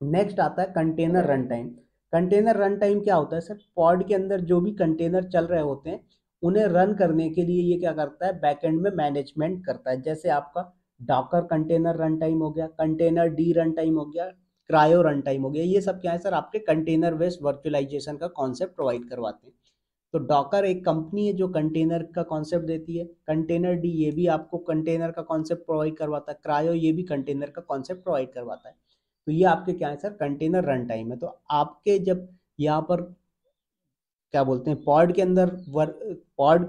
नेक्स्ट आता है container run time. Container run time क्या होता है सर, पॉड के अंदर जो भी कंटेनर चल रहे होते हैं उन्हें रन करने के लिए ये क्या करता है, बैकएंड में मैनेजमेंट करता है। जैसे आपका डॉकर कंटेनर रन टाइम हो गया, कंटेनर डी रन टाइम हो गया, क्रायो रन टाइम हो गया, ये सब क्या है सर, आपके कंटेनर बेस्ड वर्चुअलाइजेशन का कॉन्सेप्ट प्रोवाइड करवाते हैं। तो डॉकर एक कंपनी है जो कंटेनर का कॉन्सेप्ट देती है, कंटेनर डी ये भी आपको कंटेनर का कॉन्सेप्ट प्रोवाइड करवाता है, क्रायो ये भी कंटेनर का कॉन्सेप्ट प्रोवाइड करवाता है। तो ये आपके क्या है सर, कंटेनर रन टाइम है। तो आपके जब यहाँ पर क्या बोलते हैं, पॉड के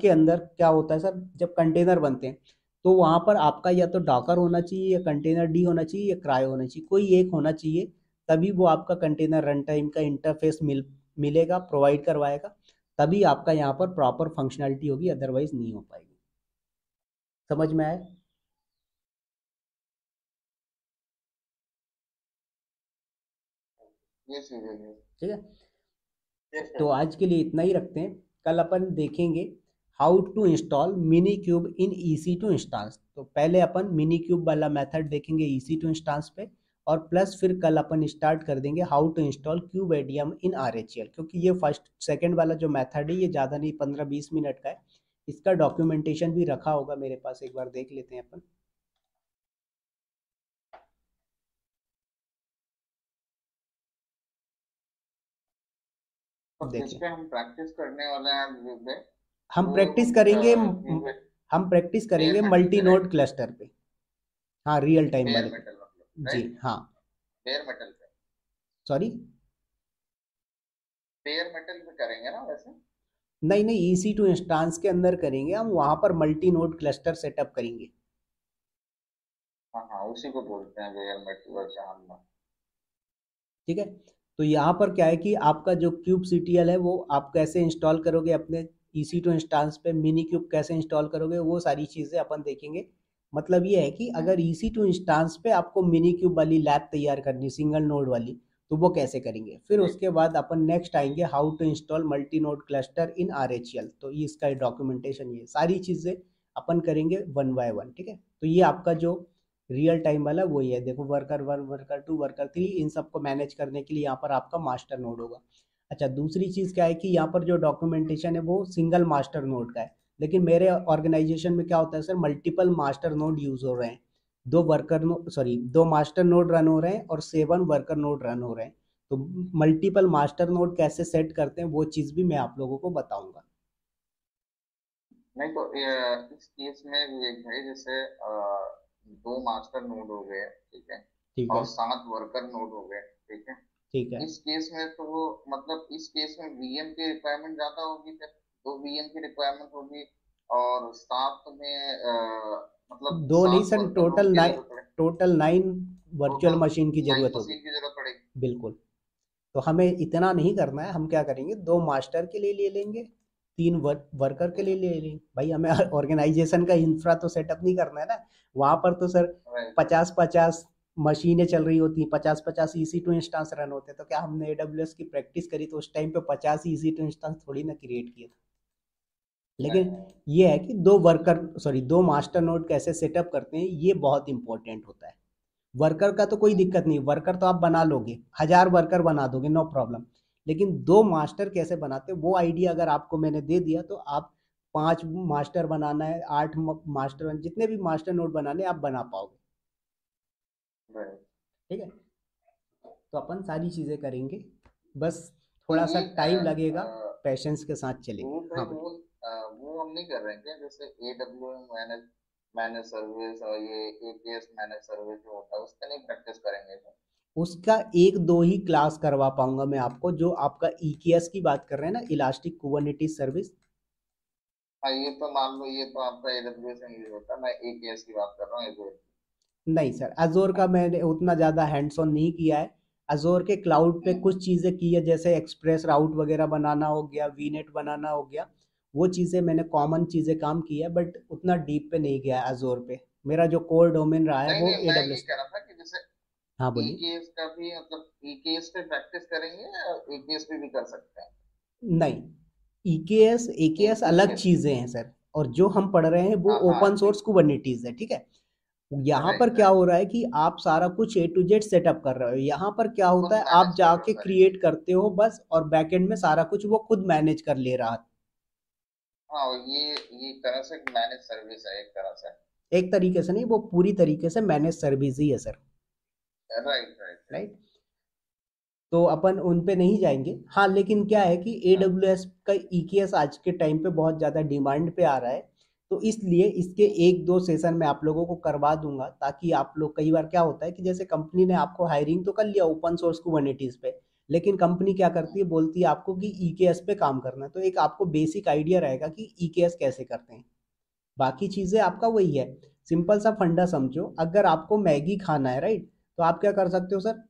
अंदर क्या होता है सर, जब कंटेनर बनते हैं तो वहाँ पर आपका या तो डॉकर होना चाहिए या कंटेनर डी होना चाहिए या क्रायो होना चाहिए, कोई एक होना चाहिए। तभी वो आपका कंटेनर रन टाइम का इंटरफेस मिलेगा, प्रोवाइड करवाएगा। तभी आपका यहाँ पर प्रॉपर फंक्शनैलिटी होगी, अदरवाइज नहीं हो पाएगी। समझ में आए? ये चीज है ये। ठीक है। यस तो सर। आज के लिए इतना ही रखते हैं। कल अपन देखेंगे how to install minikube in EC2 instance. तो पहले अपन मिनी क्यूब वाला मेथड देखेंगे EC2 इंस्टांस पे, और प्लस फिर कल अपन स्टार्ट कर देंगे how to install kubeadm in RHEL। क्योंकि ये फर्स्ट सेकंड वाला जो मेथड है ये ज़्यादा नहीं, 15-20 मिनट का है। इसका डॉक्यूमेंटेशन भी रखा होगा मेरे पास, एक बार देख लेते हैं अपन। तो इस देखिए पे हम प्रैक्टिस करने वाले हैं पे, हम वो प्रैक्टिस करेंगे, बेयर हम प्रैक्टिस करेंगे मेटल मल्टी पे, नोड राइट? क्लस्टर पे। हाँ, रियल टाइम बेयर वाले पे। मेटल मतलब, जी राइट? हाँ। बेयर मेटल पे, सॉरी, बेयर मेटल पे करेंगे ना वैसे? नहीं नहीं, EC2 इंस्टांस के अंदर करेंगे हम, वहां पर मल्टी नोड क्लस्टर सेटअप करेंगे। हाँ हाँ, उसी को बोलते हैं बेयर मेटल। अच्छा हम। ठीक है। तो यहाँ पर क्या है कि आपका जो क्यूब CTL है वो आप कैसे इंस्टॉल करोगे अपने EC2 इंस्टांस पे, मिनी क्यूब कैसे इंस्टॉल करोगे, वो सारी चीज़ें अपन देखेंगे। मतलब ये है कि अगर EC2 इंस्टांस पे आपको मिनी क्यूब वाली लैब तैयार करनी, सिंगल नोड वाली, तो वो कैसे करेंगे। फिर जी। उसके बाद अपन नेक्स्ट आएंगे how to install multi node cluster in RHEL। तो ये इसका डॉक्यूमेंटेशन, ये सारी चीज़ें अपन करेंगे 1 बाय 1। ठीक है। तो ये आपका जो रियल टाइम वाला वही है, देखो वर्कर 1, वर्कर 2, वर्कर 3, इन सबको मैनेज करने के लिए यहाँ पर आपका मास्टर नोड होगा। अच्छा, दूसरी चीज़ क्या है कि यहाँ पर जो डॉक्यूमेंटेशन है वो सिंगल मास्टर नोड का है, लेकिन मेरे ऑर्गेनाइजेशन में क्या होता है sir, multiple master node use हो रहे हैं। 2 मास्टर नोड रन हो रहे हैं और 7 वर्कर नोड रन हो रहे हैं। तो मल्टीपल मास्टर नोड कैसे सेट करते हैं वो चीज़ भी मैं आप लोगों को बताऊंगा। नहीं तो इस केस में विवेक भाई जैसे दो मास्टर नोड हो गए, ठीक है, ठीक और है। 7 वर्कर नोड हो गए, ठीक है। ठीक है। इस केस में तो वो मतलब इस केस में वीएम की रिक्वायरमेंट ज्यादा होगी, फिर दो वीएम की रिक्वायरमेंट होगी, और साथ में मतलब दो नहीं सात सर, वर्कर नोड की जरूरत पड़े, टोटल 9 वर्चुअल टोटल मशीन की 9 जरूरत होगी। मशीन की जरूरत पड़ेगी। बिल्कुल। तो हमें इतना नहीं करना है, हम क्या करेंगे, 2 मास्टर के लिए ले लेंगे, 3 वर्कर के लिए ले लेंगे। भाई हमें ऑर्गेनाइजेशन का इंफ्रा तो सेटअप नहीं करना है ना। वहाँ पर तो सर राइट, 50-50 मशीनें चल रही होती हैं, 50-50 EC2 इंस्टेंस रन होते हैं। तो क्या हमने AWS की प्रैक्टिस करी तो उस टाइम पे 50 EC2 इंस्टेंस थोड़ी ना क्रिएट किए थे। लेकिन राइट। ये है कि 2 मास्टर नोड कैसे सेटअप करते हैं ये बहुत इंपॉर्टेंट होता है। वर्कर का तो कोई दिक्कत नहीं, वर्कर तो आप बना लोगे, 1000 वर्कर बना दोगे, नो प्रॉब्लम। लेकिन 2 मास्टर कैसे बनाते हैं वो आइडिया अगर आपको मैंने दे दिया तो आप 5 मास्टर बनाना है, 8 मास्टर, जितने भी मास्टर नोड बनाने आप बना पाओगे। राइट। ठीक है। तो अपन सारी चीज़ें करेंगे, बस तो थोड़ा सा ये टाइम लगेगा, पेशेंस के साथ चलेंगे। वो भाई हाँ भाई। वो हम नहीं कर रहे हैं क्या, जैसे AWS मैनेज मैनेज सर्विस और ये AKS मैनेज सर्विस जो होता है उसका नहीं प्रैक्टिस करेंगे क्या? उसका 1-2 ही क्लास करवा पाऊंगा मैं आपको, जो आपका EKS की बात कर रहे हैं ना, इलास्टिक कुबरनेटिस सर्विस। हाँ, ये तो मान लो ये तो आपका AWS में यूज होता है, मैं AKS की बात कर रहा हूँ AWS। नहीं सर, अजोर का मैंने उतना ज़्यादा हैंड्स ऑन नहीं किया है। अजोर के क्लाउड पे हम्म, कुछ चीज़ें की है, जैसे एक्सप्रेस राउट वगैरह बनाना हो गया, वीनेट बनाना हो गया, वो चीज़ें मैंने कॉमन चीज़ें काम की है, बट उतना डीप पे नहीं गया है अजोर पे। मेरा जो कोर डोमेन रहा है नहीं वो नहीं, मैं ये AWS। कह रहा था कि जैसे हाँ बोलिए। EKS का भी मतलब EKS पे प्रैक्टिस करेंगे या AKS पे भी कर सकते हैं? नहीं, EKS AKS अलग EKS, चीज़ें हैं सर, और जो हम पढ़ रहे हैं वो हाँ हाँ, ओपन सोर्स कुबरनेटीज है। ठीक है। यहाँ पर राइट क्या राइट। हो रहा है कि आप सारा कुछ A to Z सेटअप कर रहे हो, यहाँ पर क्या होता खुद है आप मैनेज कर रहे हो जाके सारी क्रिएट चीजें। करते हो बस, और बैकएंड में सारा कुछ वो खुद मैनेज कर ले रहा है। हाँ, और ये एक तरह से मैनेज सर्विस है एक तरह से। एक तरीके से नहीं, वो पूरी तरीके से मैनेज सर्विस ही है सर। Right right right. तो अपन उन पे नहीं जाएंगे। हाँ, लेकिन क्या है कि राइट। AWS का EKS आज के टाइम पे बहुत ज़्यादा डिमांड पे आ रहा है, तो इसलिए इसके 1-2 सेशन मैं आप लोगों को करवा दूंगा, ताकि आप लोग, कई बार क्या होता है कि जैसे कंपनी ने आपको हायरिंग तो कर लिया ओपन सोर्स कुबरनेटीज पे, लेकिन कंपनी क्या करती है, बोलती है आपको कि EKS पे काम करना है, तो एक आपको बेसिक आइडिया रहेगा कि EKS कैसे करते हैं। बाकी चीज़ें आपका वही है। सिंपल सा फंडा समझो, अगर आपको मैगी खाना है, राइट, तो आप क्या कर सकते हो सर,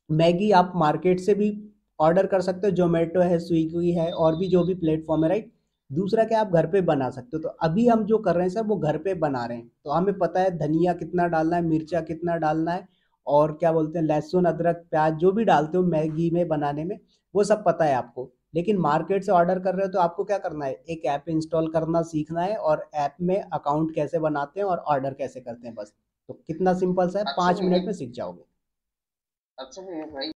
मैगी आप मार्केट से भी ऑर्डर कर सकते हो, जोमेटो है, स्विगी है, और भी जो भी प्लेटफॉर्म है, राइट। दूसरा क्या, आप घर पे बना सकते हो। तो अभी हम जो कर रहे हैं सर वो घर पे बना रहे हैं, तो हमें पता है धनिया कितना डालना है, मिर्चा कितना डालना है, और क्या बोलते हैं, लहसुन अदरक प्याज जो भी डालते हो मैगी में बनाने में, वो सब पता है आपको। लेकिन मार्केट से ऑर्डर कर रहे हो तो आपको क्या करना है, एक ऐप इंस्टॉल करना सीखना है, और ऐप में अकाउंट कैसे बनाते हैं और ऑर्डर कैसे करते हैं, बस। तो कितना सिंपल सा है, अच्छा 5 मिनट विवेक, में सीख जाओगे। अच्छा विवेक भाई,